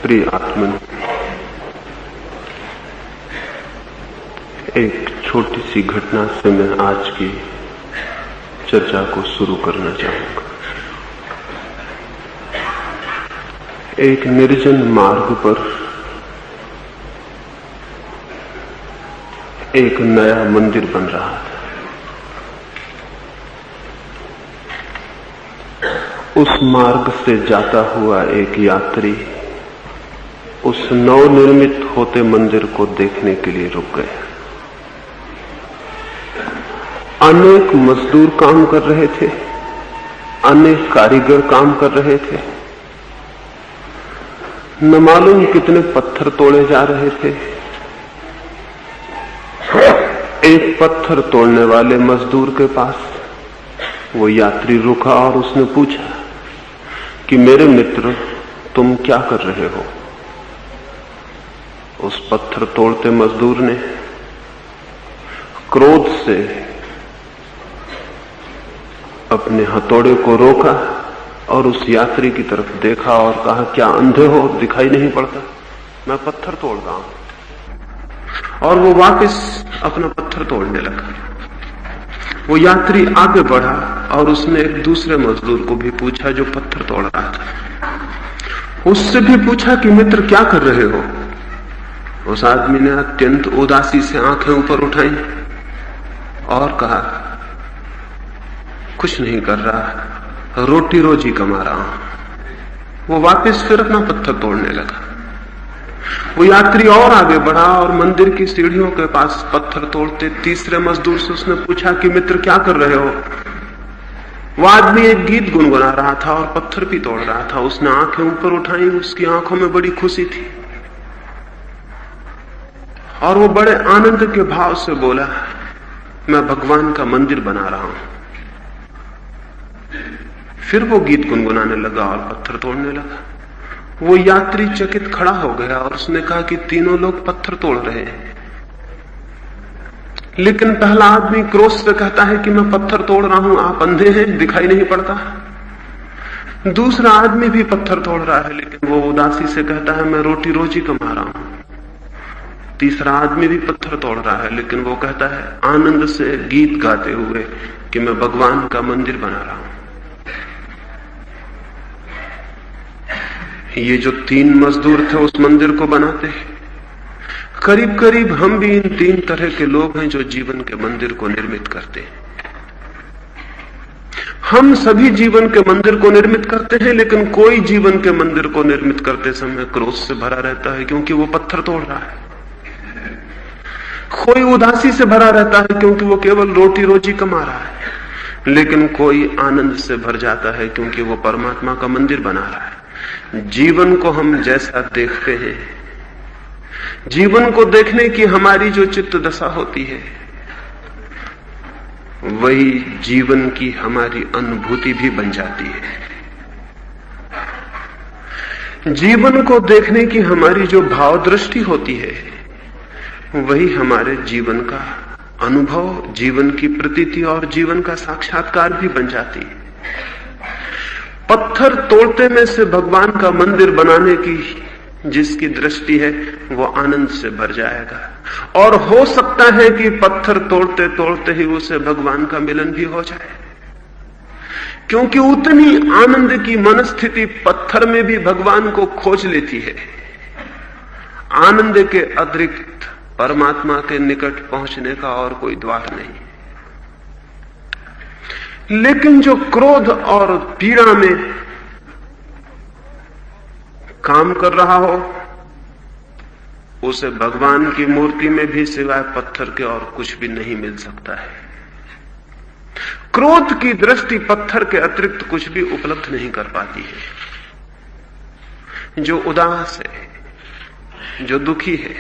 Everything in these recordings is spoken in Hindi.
प्रिय आत्मन, एक छोटी सी घटना से मैं आज की चर्चा को शुरू करना चाहूंगा। एक निर्जन मार्ग पर एक नया मंदिर बन रहा था। उस मार्ग से जाता हुआ एक यात्री उस नवनिर्मित होते मंदिर को देखने के लिए रुक गया। अनेक मजदूर काम कर रहे थे, अनेक कारीगर काम कर रहे थे, न मालूम कितने पत्थर तोड़े जा रहे थे। एक पत्थर तोड़ने वाले मजदूर के पास वो यात्री रुका और उसने पूछा कि मेरे मित्र, तुम क्या कर रहे हो? उस पत्थर तोड़ते मजदूर ने क्रोध से अपने हथौड़े को रोका और उस यात्री की तरफ देखा और कहा, क्या अंधे हो, दिखाई नहीं पड़ता? मैं पत्थर तोड़ रहा हूं। और वो वापस अपना पत्थर तोड़ने लगा। वो यात्री आगे बढ़ा और उसने एक दूसरे मजदूर को भी पूछा जो पत्थर तोड़ रहा था। उससे भी पूछा कि मित्र, क्या कर रहे हो? उस आदमी ने अत्यंत उदासी से आंखें ऊपर उठाई और कहा, कुछ नहीं कर रहा, रोटी रोजी कमा रहा हूं। वो वापस फिर अपना पत्थर तोड़ने लगा। वो यात्री और आगे बढ़ा और मंदिर की सीढ़ियों के पास पत्थर तोड़ते तीसरे मजदूर से उसने पूछा कि मित्र, क्या कर रहे हो? वो आदमी एक गीत गुनगुना रहा था और पत्थर भी तोड़ रहा था। उसने आंखें ऊपर उठाई, उसकी आंखों में बड़ी खुशी थी और वो बड़े आनंद के भाव से बोला, मैं भगवान का मंदिर बना रहा हूं। फिर वो गीत गुनगुनाने लगा और पत्थर तोड़ने लगा। वो यात्री चकित खड़ा हो गया और उसने कहा कि तीनों लोग पत्थर तोड़ रहे हैं, लेकिन पहला आदमी क्रोध से कहता है कि मैं पत्थर तोड़ रहा हूं, आप अंधे हैं, दिखाई नहीं पड़ता। दूसरा आदमी भी पत्थर तोड़ रहा है, लेकिन वो उदासी से कहता है, मैं रोटी रोजी कमा रहा हूं। तीसरा आदमी भी पत्थर तोड़ रहा है, लेकिन वो कहता है आनंद से गीत गाते हुए कि मैं भगवान का मंदिर बना रहा हूं। ये जो तीन मजदूर थे उस मंदिर को बनाते, करीब करीब हम भी इन तीन तरह के लोग हैं जो जीवन के मंदिर को निर्मित करते हैं। हम सभी जीवन के मंदिर को निर्मित करते हैं, लेकिन कोई जीवन के मंदिर को निर्मित करते समय क्रोध से भरा रहता है क्योंकि वो पत्थर तोड़ रहा है। कोई उदासी से भरा रहता है क्योंकि वो केवल रोटी रोजी कमा रहा है, लेकिन कोई आनंद से भर जाता है क्योंकि वो परमात्मा का मंदिर बना रहा है। जीवन को हम जैसा देखते हैं, जीवन को देखने की हमारी जो चित्त दशा होती है, वही जीवन की हमारी अनुभूति भी बन जाती है। जीवन को देखने की हमारी जो भाव दृष्टि होती है, वही हमारे जीवन का अनुभव, जीवन की प्रतीति और जीवन का साक्षात्कार भी बन जाती है। पत्थर तोड़ते में से भगवान का मंदिर बनाने की जिसकी दृष्टि है, वो आनंद से भर जाएगा। और हो सकता है कि पत्थर तोड़ते तोड़ते ही उसे भगवान का मिलन भी हो जाए, क्योंकि उतनी आनंद की मनस्थिति पत्थर में भी भगवान को खोज लेती है। आनंद के अतिरिक्त परमात्मा के निकट पहुंचने का और कोई द्वार नहीं। लेकिन जो क्रोध और पीड़ा में काम कर रहा हो, उसे भगवान की मूर्ति में भी सिवाय पत्थर के और कुछ भी नहीं मिल सकता है। क्रोध की दृष्टि पत्थर के अतिरिक्त कुछ भी उपलब्ध नहीं कर पाती है। जो उदास है, जो दुखी है,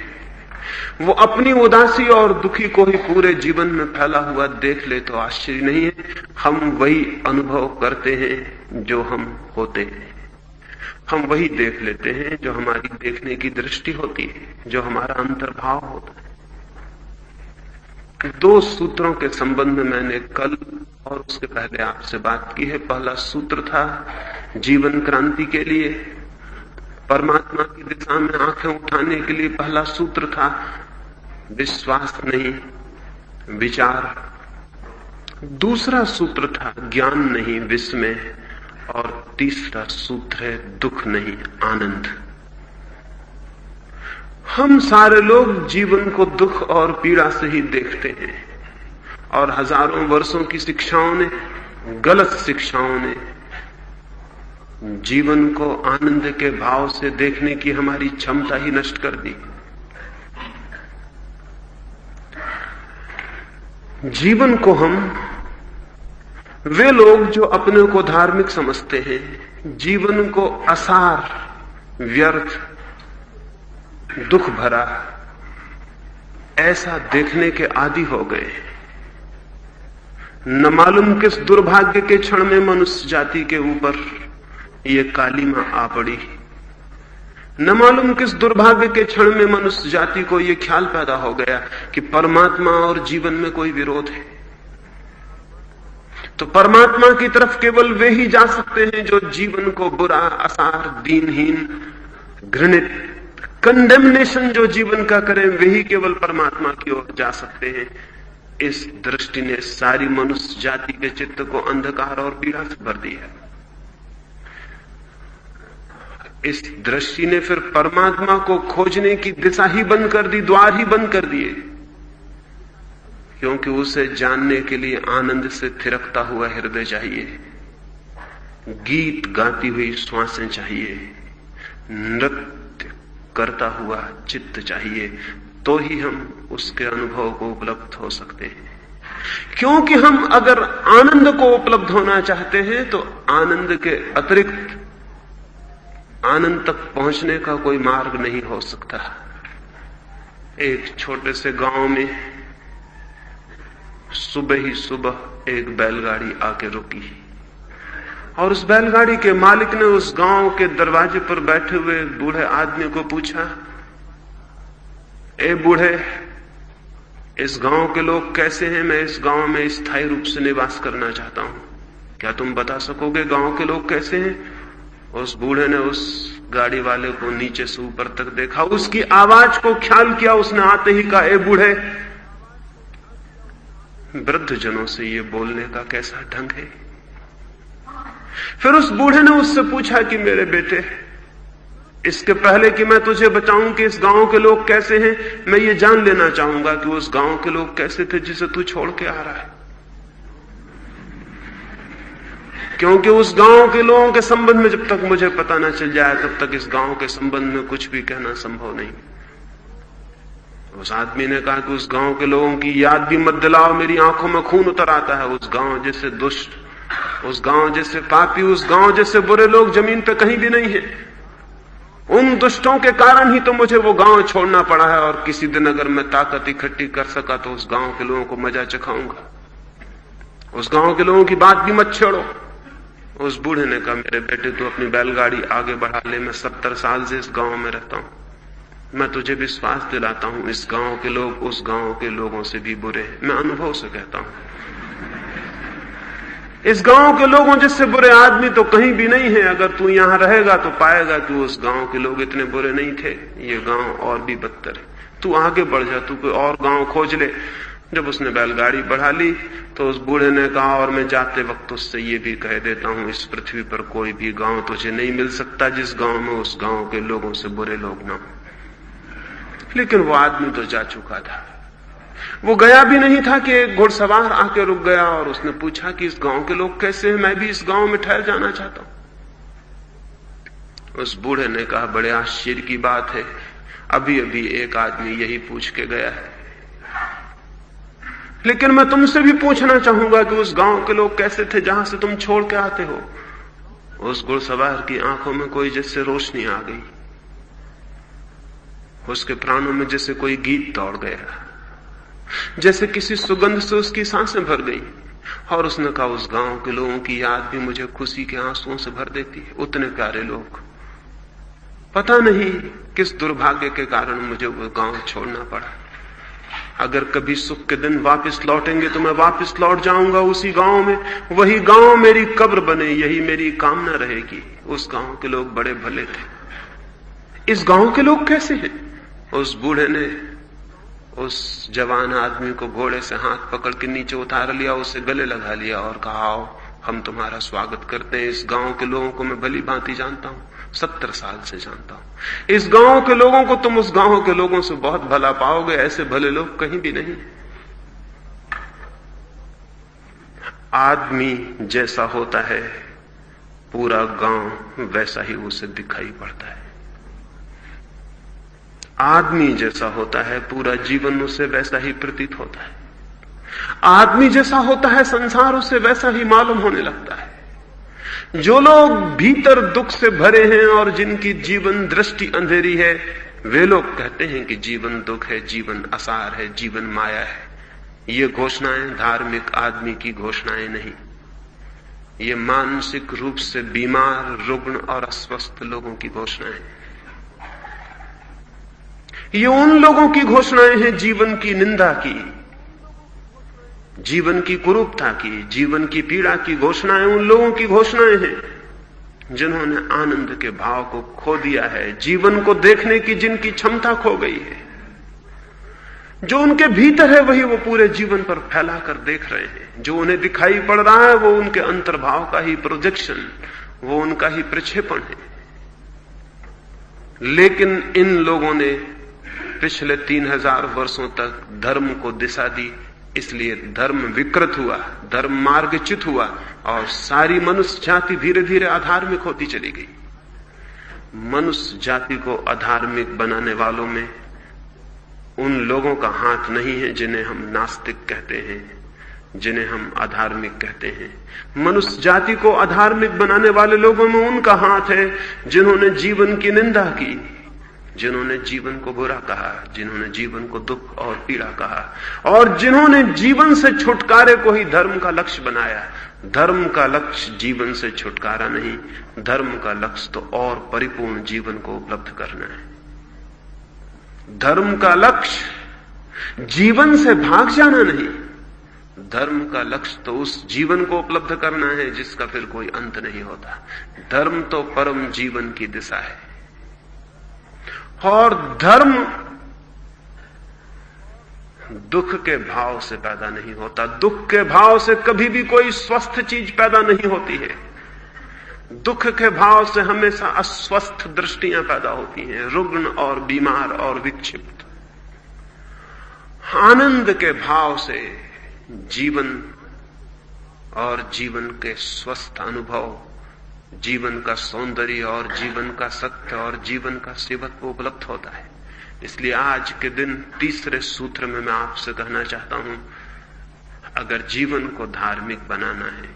वो अपनी उदासी और दुखी को ही पूरे जीवन में फैला हुआ देख ले तो आश्चर्य नहीं है। हम वही अनुभव करते हैं जो हम होते हैं, हम वही देख लेते हैं जो हमारी देखने की दृष्टि होती है, जो हमारा अंतर्भाव होता है। दो सूत्रों के संबंध में मैंने कल और उसके पहले आपसे बात की है। पहला सूत्र था जीवन क्रांति के लिए परमात्मा की दिशा में आंखें उठाने के लिए पहला सूत्र था विश्वास नहीं, विचार। दूसरा सूत्र था ज्ञान नहीं, विस्मय। और तीसरा सूत्र है दुख नहीं, आनंद। हम सारे लोग जीवन को दुख और पीड़ा से ही देखते हैं, और हजारों वर्षों की शिक्षाओं ने, गलत शिक्षाओं ने जीवन को आनंद के भाव से देखने की हमारी क्षमता ही नष्ट कर दी। जीवन को हम, वे लोग जो अपने को धार्मिक समझते हैं, जीवन को असार, व्यर्थ, दुख भरा ऐसा देखने के आदी हो गए। न मालूम किस दुर्भाग्य के क्षण में मनुष्य जाति के ऊपर ये कालिमा आ पड़ी। न मालूम किस दुर्भाग्य के क्षण में मनुष्य जाति को ये ख्याल पैदा हो गया कि परमात्मा और जीवन में कोई विरोध है। तो परमात्मा की तरफ केवल वे ही जा सकते हैं जो जीवन को बुरा, असार, दीनहीन, घृणित, कंडेमनेशन जो जीवन का करें, वे ही केवल परमात्मा की ओर जा सकते हैं। इस दृष्टि ने सारी मनुष्य जाति के चित्त को अंधकार और पीड़ा से भर दिया। इस दृष्टि ने फिर परमात्मा को खोजने की दिशा ही बंद कर दी, द्वार ही बंद कर दिए, क्योंकि उसे जानने के लिए आनंद से थिरकता हुआ हृदय चाहिए, गीत गाती हुई श्वासें चाहिए, नृत्य करता हुआ चित्त चाहिए, तो ही हम उसके अनुभव को उपलब्ध हो सकते हैं। क्योंकि हम अगर आनंद को उपलब्ध होना चाहते हैं तो आनंद के अतिरिक्त आनंद तक पहुंचने का कोई मार्ग नहीं हो सकता। एक छोटे से गांव में सुबह ही सुबह एक बैलगाड़ी आके रुकी, और उस बैलगाड़ी के मालिक ने उस गांव के दरवाजे पर बैठे हुए बूढ़े आदमी को पूछा, ए बूढ़े, इस गांव के लोग कैसे हैं? मैं इस गांव में स्थायी रूप से निवास करना चाहता हूं, क्या तुम बता सकोगे गांव के लोग कैसे हैं? उस बूढ़े ने उस गाड़ी वाले को नीचे से ऊपर तक देखा, उसकी आवाज को ख्याल किया, उसने आते ही कहा, ए बूढ़े। वृद्ध जनों से ये बोलने का कैसा ढंग है। फिर उस बूढ़े ने उससे पूछा कि मेरे बेटे, इसके पहले कि मैं तुझे बताऊं कि इस गांव के लोग कैसे हैं, मैं ये जान लेना चाहूंगा कि उस गांव के लोग कैसे थे जिसे तू छोड़ के आ रहा है। क्योंकि उस गांव के लोगों के संबंध में जब तक मुझे पता ना चल जाए तब तक इस गांव के संबंध में कुछ भी कहना संभव नहीं। उस आदमी ने कहा कि उस गांव के लोगों की याद भी मत दिलाओ, मेरी आंखों में खून उतर आता है। उस गांव जैसे दुष्ट, उस गांव जैसे पापी, उस गांव जैसे बुरे लोग जमीन पे कहीं भी नहीं है। उन दुष्टों के कारण ही तो मुझे वो गांव छोड़ना पड़ा है, और किसी दिन अगर मैं ताकत इकट्ठी कर सका तो उस गांव के लोगों को मजा चखाऊंगा। उस गांव के लोगों की बात भी मत छेड़ो। उस बूढ़े ने कहा, मेरे बेटे तू अपनी बैलगाड़ी आगे बढ़ा ले, मैं 70 साल से इस गांव में रहता हूं, मैं तुझे विश्वास दिलाता हूं इस गांव के लोग उस गांव के लोगों से भी बुरे हैं। मैं अनुभव से कहता हूं, इस गांव के लोगों जैसे बुरे आदमी तो कहीं भी नहीं है। अगर तू यहां रहेगा तो पाएगा कि उस गांव के लोग इतने बुरे नहीं थे, ये गांव और भी बदतर है। तू आगे बढ़ जा, तू कोई और गांव खोज ले। जब उसने बैलगाड़ी बढ़ा ली तो उस बूढ़े ने कहा, और मैं जाते वक्त उससे ये भी कह देता हूं, इस पृथ्वी पर कोई भी गांव तुझे नहीं मिल सकता जिस गांव में उस गांव के लोगों से बुरे लोग ना हो। लेकिन वो आदमी तो जा चुका था। वो गया भी नहीं था कि एक घुड़सवार आके रुक गया और उसने पूछा कि इस गांव के लोग कैसे हैं, मैं भी इस गांव में ठहर जाना चाहता हूं। उस बूढ़े ने कहा, बड़े आश्चर्य की बात है, अभी अभी एक आदमी यही पूछ के गया है, लेकिन मैं तुमसे भी पूछना चाहूंगा कि उस गांव के लोग कैसे थे जहां से तुम छोड़ के आते हो। उस घुड़सवार की आंखों में कोई जैसे रोशनी आ गई, उसके प्राणों में जैसे कोई गीत दौड़ गया, जैसे किसी सुगंध से उसकी सांसें भर गई। और उसने कहा, उस गांव के लोगों की याद भी मुझे खुशी के आंसुओं से भर देती है। उतने प्यारे लोग, पता नहीं किस दुर्भाग्य के कारण मुझे वो गांव छोड़ना पड़ा। अगर कभी सुख के दिन वापस लौटेंगे तो मैं वापस लौट जाऊंगा उसी गांव में, वही गांव मेरी कब्र बने, यही मेरी कामना रहेगी। उस गांव के लोग बड़े भले थे, इस गांव के लोग कैसे हैं? उस बूढ़े ने उस जवान आदमी को घोड़े से हाथ पकड़ के नीचे उतार लिया, उसे गले लगा लिया और कहा, आओ हम तुम्हारा स्वागत करते हैं। इस गांव के लोगों को मैं भली भांति जानता हूं, 70 साल से जानता हूं। इस गांव के लोगों को तुम उस गांव के लोगों से बहुत भला पाओगे, ऐसे भले लोग कहीं भी नहीं। आदमी जैसा होता है पूरा गांव वैसा ही उसे दिखाई पड़ता है। आदमी जैसा होता है पूरा जीवन उसे वैसा ही प्रतीत होता है। आदमी जैसा होता है संसार उसे वैसा ही मालूम होने लगता है। जो लोग भीतर दुख से भरे हैं और जिनकी जीवन दृष्टि अंधेरी है, वे लोग कहते हैं कि जीवन दुख है, जीवन असार है, जीवन माया है। ये घोषणाएं धार्मिक आदमी की घोषणाएं नहीं, ये मानसिक रूप से बीमार, रुग्ण और अस्वस्थ लोगों की घोषणाएं। ये उन लोगों की घोषणाएं हैं जीवन की निंदा की, जीवन की कुरूपता की, जीवन की पीड़ा की घोषणाएं उन लोगों की घोषणाएं हैं जिन्होंने आनंद के भाव को खो दिया है, जीवन को देखने की जिनकी क्षमता खो गई है। जो उनके भीतर है वही वो पूरे जीवन पर फैलाकर देख रहे हैं। जो उन्हें दिखाई पड़ रहा है वो उनके अंतर्भाव का ही प्रोजेक्शन, वो उनका ही प्रक्षेपण है। लेकिन इन लोगों ने पिछले 3000 वर्षों तक धर्म को दिशा दी, इसलिए धर्म विकृत हुआ, धर्म मार्गच्युत हुआ और सारी मनुष्य जाति धीरे धीरे अधार्मिक होती चली गई। मनुष्य जाति को अधार्मिक बनाने वालों में उन लोगों का हाथ नहीं है जिन्हें हम नास्तिक कहते हैं, जिन्हें हम अधार्मिक कहते हैं। मनुष्य जाति को अधार्मिक बनाने वाले लोगों में उनका हाथ है जिन्होंने जीवन की निंदा की, जिन्होंने जीवन को बुरा कहा, जिन्होंने जीवन को दुख और पीड़ा कहा और जिन्होंने जीवन से छुटकारे को ही धर्म का लक्ष्य बनाया। धर्म का लक्ष्य जीवन से छुटकारा नहीं, धर्म का लक्ष्य तो और परिपूर्ण जीवन को उपलब्ध करना है। धर्म का लक्ष्य जीवन से भाग जाना नहीं, धर्म का लक्ष्य तो उस जीवन को उपलब्ध करना है जिसका फिर कोई अंत नहीं होता। धर्म तो परम जीवन की दिशा है और धर्म दुख के भाव से पैदा नहीं होता। दुख के भाव से कभी भी कोई स्वस्थ चीज पैदा नहीं होती है। दुख के भाव से हमेशा अस्वस्थ दृष्टियां पैदा होती हैं, रुग्ण और बीमार और विक्षिप्त। आनंद के भाव से जीवन और जीवन के स्वस्थ अनुभव, जीवन का सौंदर्य और जीवन का सत्य और जीवन का सेवत्व उपलब्ध होता है। इसलिए आज के दिन तीसरे सूत्र में मैं आपसे कहना चाहता हूं, अगर जीवन को धार्मिक बनाना है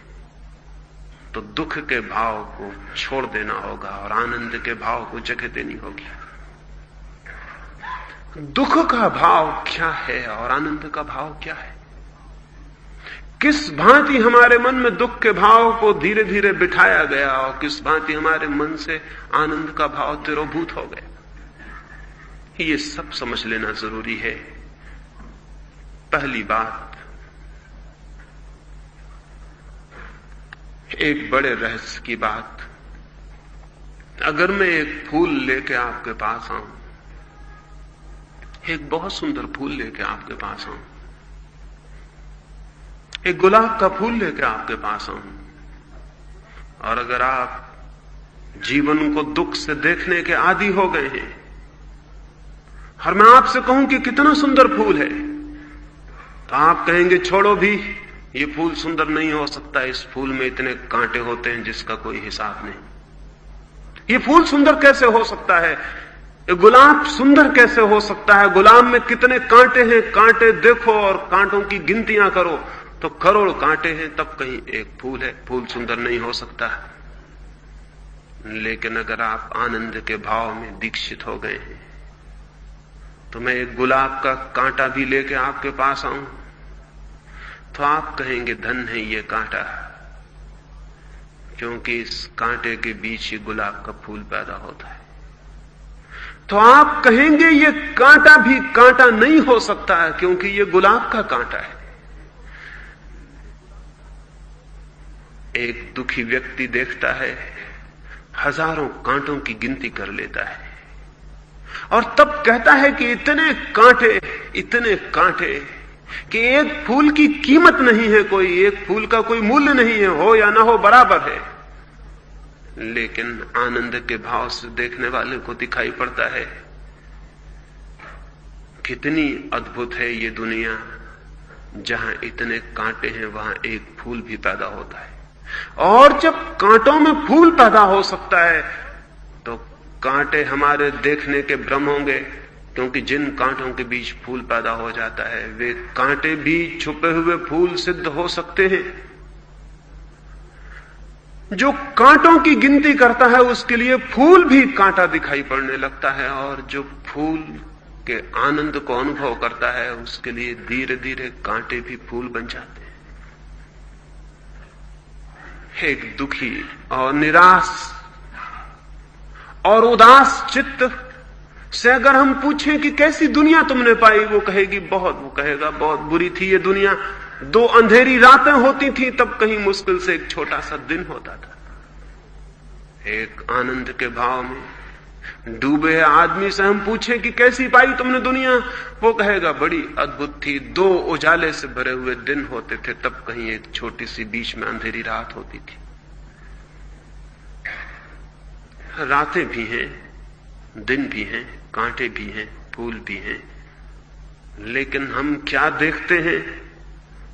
तो दुख के भाव को छोड़ देना होगा और आनंद के भाव को जगह देनी होगी। दुख का भाव क्या है और आनंद का भाव क्या है? किस भांति हमारे मन में दुख के भाव को धीरे धीरे बिठाया गया और किस भांति हमारे मन से आनंद का भाव तिरोभूत हो गया, ये सब समझ लेना जरूरी है। पहली बात, एक बड़े रहस्य की बात, अगर मैं एक फूल लेके आपके पास आऊं, एक बहुत सुंदर फूल लेके आपके पास आऊं, एक गुलाब का फूल लेके आपके पास आऊं, और अगर आप जीवन को दुख से देखने के आदी हो गए हैं और मैं आपसे कहूं कि कितना सुंदर फूल है, तो आप कहेंगे छोड़ो भी, ये फूल सुंदर नहीं हो सकता, इस फूल में इतने कांटे होते हैं जिसका कोई हिसाब नहीं। ये फूल सुंदर कैसे हो सकता है? ये गुलाब सुंदर कैसे हो सकता है? गुलाब में कितने कांटे हैं, कांटे देखो और कांटों की गिनतियां करो तो करोड़ कांटे हैं, तब कहीं एक फूल है, फूल सुंदर नहीं हो सकता। लेकिन अगर आप आनंद के भाव में दीक्षित हो गए हैं तो मैं एक गुलाब का कांटा भी लेके आपके पास आऊं तो आप कहेंगे धन है ये कांटा, क्योंकि इस कांटे के बीच ही गुलाब का फूल पैदा होता है। तो आप कहेंगे ये कांटा भी कांटा नहीं हो सकता है क्योंकि ये गुलाब का कांटा है। एक दुखी व्यक्ति देखता है, हजारों कांटों की गिनती कर लेता है, और तब कहता है कि इतने कांटे कि एक फूल की कीमत नहीं है, कोई एक फूल का कोई मूल्य नहीं है, हो या ना हो बराबर है। लेकिन आनंद के भाव से देखने वाले को दिखाई पड़ता है कितनी अद्भुत है ये दुनिया, जहां इतने कांटे हैं वहां एक फूल भी पैदा होता है। और जब कांटों में फूल पैदा हो सकता है तो कांटे हमारे देखने के भ्रम होंगे, क्योंकि जिन कांटों के बीच फूल पैदा हो जाता है वे कांटे भी छुपे हुए फूल सिद्ध हो सकते हैं। जो कांटों की गिनती करता है उसके लिए फूल भी कांटा दिखाई पड़ने लगता है, और जो फूल के आनंद को अनुभव करता है उसके लिए धीरे धीरे कांटे भी फूल बन जाते हैं। एक दुखी और निराश और उदास चित्त से अगर हम पूछें कि कैसी दुनिया तुमने पाई, वो कहेगा बहुत बुरी थी ये दुनिया। 2 अंधेरी रातें होती थी तब कहीं मुश्किल से एक छोटा सा दिन होता था। एक आनंद के भाव में डूबे आदमी से हम पूछे कि कैसी पाई तुमने दुनिया, वो कहेगा बड़ी अद्भुत थी। 2 उजाले से भरे हुए दिन होते थे तब कहीं एक छोटी सी बीच में अंधेरी रात होती थी। रातें भी हैं, दिन भी हैं, कांटे भी हैं, फूल भी हैं, लेकिन हम क्या देखते हैं,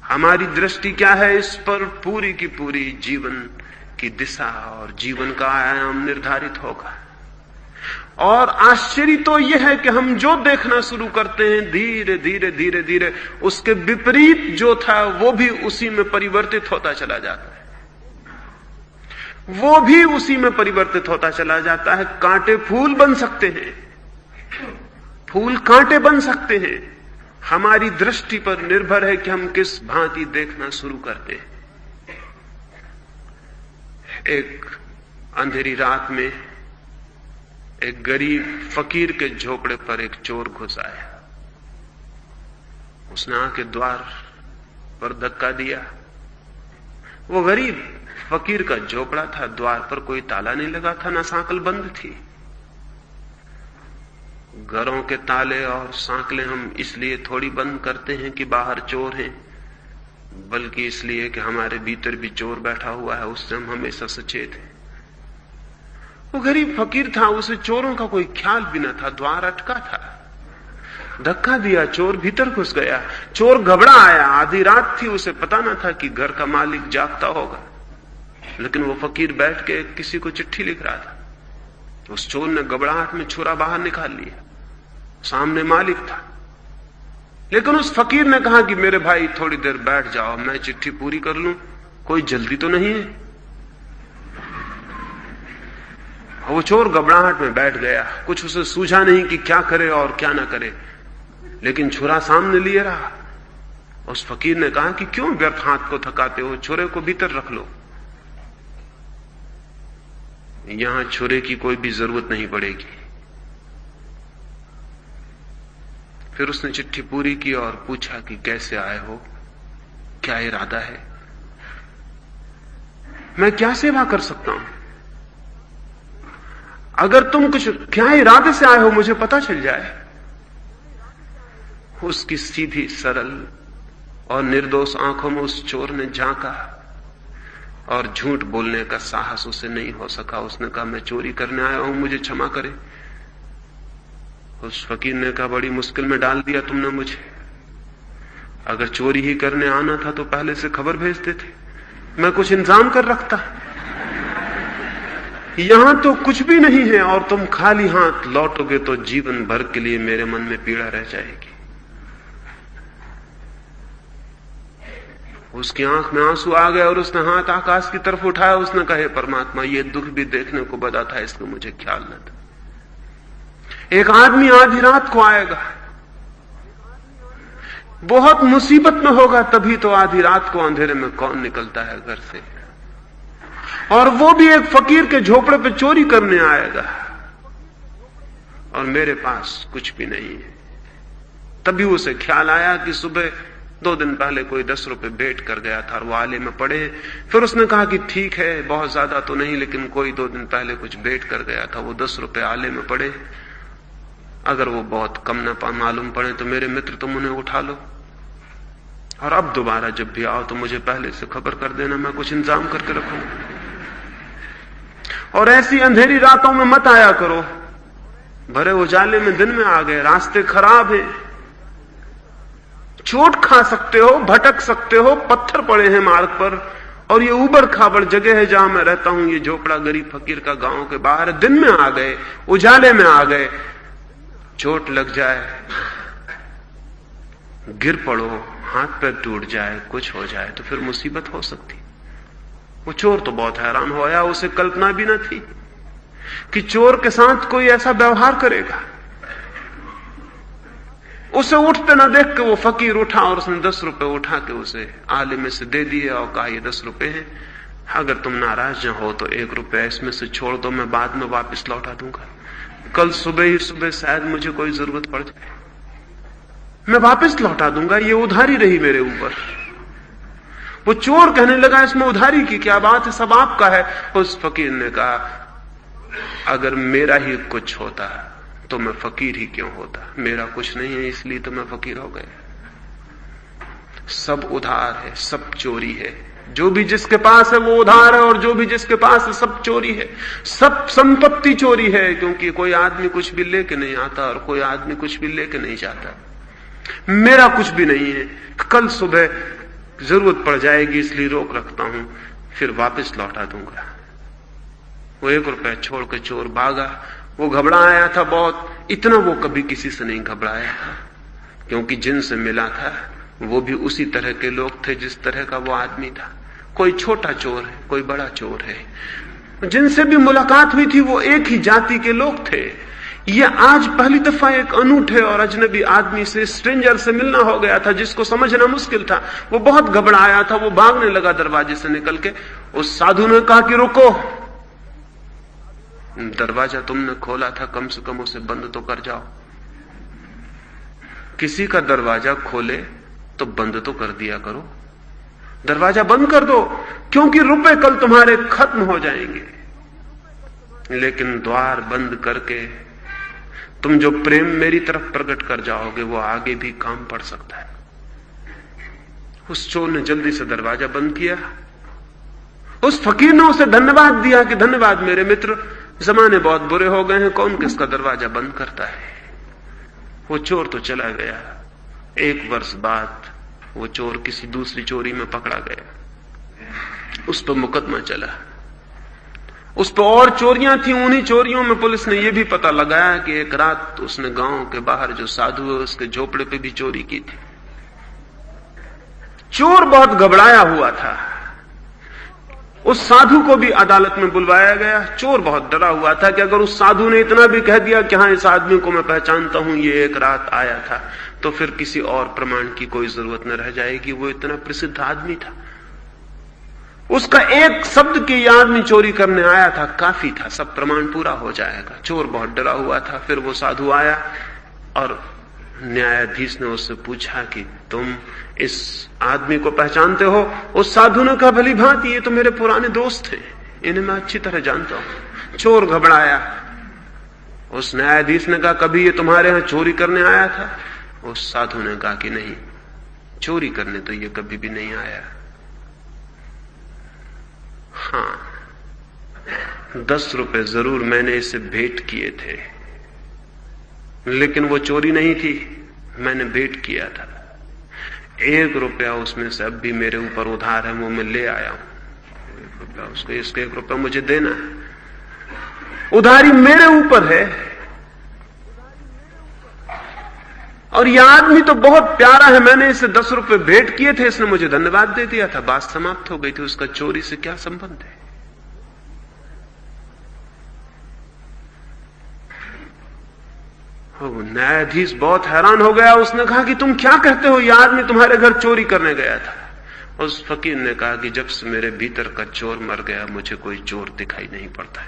हमारी दृष्टि क्या है, इस पर पूरी की पूरी जीवन की दिशा और जीवन का आयाम निर्धारित होगा। और आश्चर्य तो यह है कि हम जो देखना शुरू करते हैं धीरे धीरे उसके विपरीत जो था वो भी उसी में परिवर्तित होता चला जाता है, वो भी उसी में परिवर्तित होता चला जाता है। कांटे फूल बन सकते हैं, फूल कांटे बन सकते हैं। हमारी दृष्टि पर निर्भर है कि हम किस भांति देखना शुरू करते हैं। एक अंधेरी रात में एक गरीब फकीर के झोपड़े पर एक चोर घुस आया। उसने आके द्वार पर धक्का दिया। वो गरीब फकीर का झोपड़ा था, द्वार पर कोई ताला नहीं लगा था, ना सांकल बंद थी। घरों के ताले और सांकलें हम इसलिए थोड़ी बंद करते हैं कि बाहर चोर हैं, बल्कि इसलिए कि हमारे भीतर भी चोर बैठा हुआ है, उससे हम हमेशा सचेत हैं। वो गरीब फकीर था, उसे चोरों का कोई ख्याल भी न था, द्वार अटका था। धक्का दिया, चोर भीतर घुस गया। चोर घबरा आया, आधी रात थी, उसे पता न था कि घर का मालिक जागता होगा, लेकिन वो फकीर बैठ के किसी को चिट्ठी लिख रहा था। उस चोर ने घबराहट में छुरा बाहर निकाल लिया, सामने मालिक था। लेकिन उस फकीर ने कहा कि मेरे भाई थोड़ी देर बैठ जाओ, मैं चिट्ठी पूरी कर लूं, कोई जल्दी तो नहीं है। वो चोर घबराहट में बैठ गया, कुछ उसे सूझा नहीं कि क्या करे और क्या ना करे, लेकिन छुरा सामने लिए रहा। उस फकीर ने कहा कि क्यों व्यर्थ हाथ को थकाते हो, छुरे को भीतर रख लो, यहां छुरे की कोई भी जरूरत नहीं पड़ेगी। फिर उसने चिट्ठी पूरी की और पूछा कि कैसे आए हो, क्या इरादा है, मैं क्या सेवा कर सकता हूं। अगर तुम कुछ क्या इरादे से आए हो मुझे पता चल जाए। उसकी सीधी सरल और निर्दोष आंखों में उस चोर ने झांका और झूठ बोलने का साहस उसे नहीं हो सका। उसने कहा मैं चोरी करने आया हूं, मुझे क्षमा करे। उस फकीर ने कहा बड़ी मुश्किल में डाल दिया तुमने मुझे, अगर चोरी ही करने आना था तो पहले से खबर भेज देते, मैं कुछ इंतजाम कर रखता। यहां तो कुछ भी नहीं है और तुम खाली हाथ लौटोगे तो जीवन भर के लिए मेरे मन में पीड़ा रह जाएगी। उसकी आंख में आंसू आ गए और उसने हाथ आकाश की तरफ उठाया। उसने कहा हे परमात्मा, ये दुख भी देखने को बदा था, इसका मुझे ख्याल न था। एक आदमी आधी रात को आएगा, बहुत मुसीबत में होगा, तभी तो आधी रात को अंधेरे में कौन निकलता है घर से, और वो भी एक फकीर के झोपड़े पे चोरी करने आएगा, और मेरे पास कुछ भी नहीं है। तभी उसे ख्याल आया कि सुबह 2 दिन पहले कोई 10 रुपए भेंट कर गया था और वो आले में पड़े। फिर उसने कहा कि ठीक है, बहुत ज्यादा तो नहीं, लेकिन कोई 2 दिन पहले कुछ भेंट कर गया था, वो 10 रुपए आले में पड़े। अगर वो बहुत कम न मालूम पड़े तो मेरे मित्र, तुम उन्हें उठा लो, और अब दोबारा जब भी आओ तो मुझे पहले से खबर कर देना, मैं कुछ इंतजाम करके रखूंगा। और ऐसी अंधेरी रातों में मत आया करो, भरे उजाले में दिन में आ गए, रास्ते खराब हैं, चोट खा सकते हो, भटक सकते हो, पत्थर पड़े हैं मार्ग पर, और ये उबड़ खाबड़ जगह है जहां मैं रहता हूं, ये झोपड़ा गरीब फकीर का गांव के बाहर, दिन में आ गए, उजाले में आ गए, चोट लग जाए, गिर पड़ो, हाथ पैर टूट जाए, कुछ हो जाए तो फिर मुसीबत हो सकती। वो चोर तो बहुत हैरान होया, उसे कल्पना भी न थी कि चोर के साथ कोई ऐसा व्यवहार करेगा। उसे उठते ना देख के वो फकीर उठा और उसने 10 रुपए उठा के उसे आले में से दे दिए और कहा, ये 10 रुपए हैं, अगर तुम नाराज न हो तो 1 रुपया इसमें से छोड़ दो, मैं बाद में वापस लौटा दूंगा, कल सुबह ही सुबह शायद मुझे कोई जरूरत पड़ जाए, मैं वापस लौटा दूंगा, ये उधारी रही मेरे ऊपर। वो चोर कहने लगा, इसमें उधारी की क्या बात है, सब आपका है। उस फकीर ने कहा, अगर मेरा ही कुछ होता तो मैं फकीर ही क्यों होता, मेरा कुछ नहीं है इसलिए तो मैं फकीर हो गया। सब उधार है, सब चोरी है, जो भी जिसके पास है वो उधार है, और जो भी जिसके पास है सब चोरी है, सब संपत्ति चोरी है, क्योंकि कोई आदमी कुछ भी लेके नहीं आता और कोई आदमी कुछ भी लेके नहीं जाता। मेरा कुछ भी नहीं है, कल सुबह जरूरत पड़ जाएगी इसलिए रोक रखता हूं, फिर वापस लौटा दूंगा। वो 1 रुपया छोड़ के चोर भागा। वो घबराया था बहुत, इतना वो कभी किसी से नहीं घबराया था, क्योंकि जिनसे मिला था वो भी उसी तरह के लोग थे जिस तरह का वो आदमी था। कोई छोटा चोर है, कोई बड़ा चोर है, जिनसे भी मुलाकात हुई थी वो एक ही जाति के लोग थे। ये आज पहली दफा एक अनूठे और अजनबी आदमी से, स्ट्रेंजर से मिलना हो गया था जिसको समझना मुश्किल था। वो बहुत घबराया था, वो भागने लगा दरवाजे से निकल के। उस साधु ने कहा कि रुको, दरवाजा तुमने खोला था, कम से कम उसे बंद तो कर जाओ। किसी का दरवाजा खोले तो बंद तो कर दिया करो, दरवाजा बंद कर दो, क्योंकि रुपए कल तुम्हारे खत्म हो जाएंगे। लेकिन द्वार बंद करके तुम जो प्रेम मेरी तरफ प्रकट कर जाओगे वो आगे भी काम पड़ सकता है। उस चोर ने जल्दी से दरवाजा बंद किया। उस फकीर ने उसे धन्यवाद दिया कि धन्यवाद मेरे मित्र, जमाने बहुत बुरे हो गए हैं, कौन किसका दरवाजा बंद करता है। वो चोर तो चला गया। 1 वर्ष बाद वो चोर किसी दूसरी चोरी में पकड़ा गया, उस पर मुकदमा चला, उस पर और चोरियां थी। उन्हीं चोरियों में पुलिस ने यह भी पता लगाया कि एक रात उसने गांव के बाहर जो साधु है उसके झोपड़े पे भी चोरी की थी। चोर बहुत घबराया हुआ था। उस साधु को भी अदालत में बुलवाया गया। चोर बहुत डरा हुआ था कि अगर उस साधु ने इतना भी कह दिया कि हाँ, इस आदमी को मैं पहचानता हूं, ये एक रात आया था, तो फिर किसी और प्रमाण की कोई जरूरत न रह जाएगी। वो इतना प्रसिद्ध आदमी था, उसका एक शब्द के ये आदमी चोरी करने आया था काफी था, सब प्रमाण पूरा हो जाएगा। चोर बहुत डरा हुआ था। फिर वो साधु आया और न्यायाधीश ने उससे पूछा कि तुम इस आदमी को पहचानते हो? उस साधु ने कहा, भली भांति, ये तो मेरे पुराने दोस्त हैं, इन्हें मैं अच्छी तरह जानता हूं। चोर घबराया। उस न्यायाधीश ने कहा, कभी ये तुम्हारे यहां चोरी करने आया था? उस साधु ने कहा कि नहीं, चोरी करने तो ये कभी भी नहीं आया। हाँ, 10 रुपए जरूर मैंने इसे भेंट किए थे, लेकिन वो चोरी नहीं थी, मैंने भेंट किया था। 1 रुपया उसमें से अब भी मेरे ऊपर उधार है, वो मैं ले आया हूं। 1 रुपया उसको, इसको 1 रुपया मुझे देना है, उधारी मेरे ऊपर है। और यह आदमी तो बहुत प्यारा है, मैंने इसे 10 रुपए भेंट किए थे, इसने मुझे धन्यवाद दे दिया था, बात समाप्त हो गई थी। उसका चोरी से क्या संबंध है? न्यायाधीश बहुत हैरान हो गया। उसने कहा कि तुम क्या कहते हो, यह आदमी तुम्हारे घर चोरी करने गया था। उस फकीर ने कहा कि जब से मेरे भीतर का चोर मर गया, मुझे कोई चोर दिखाई नहीं पड़ता है।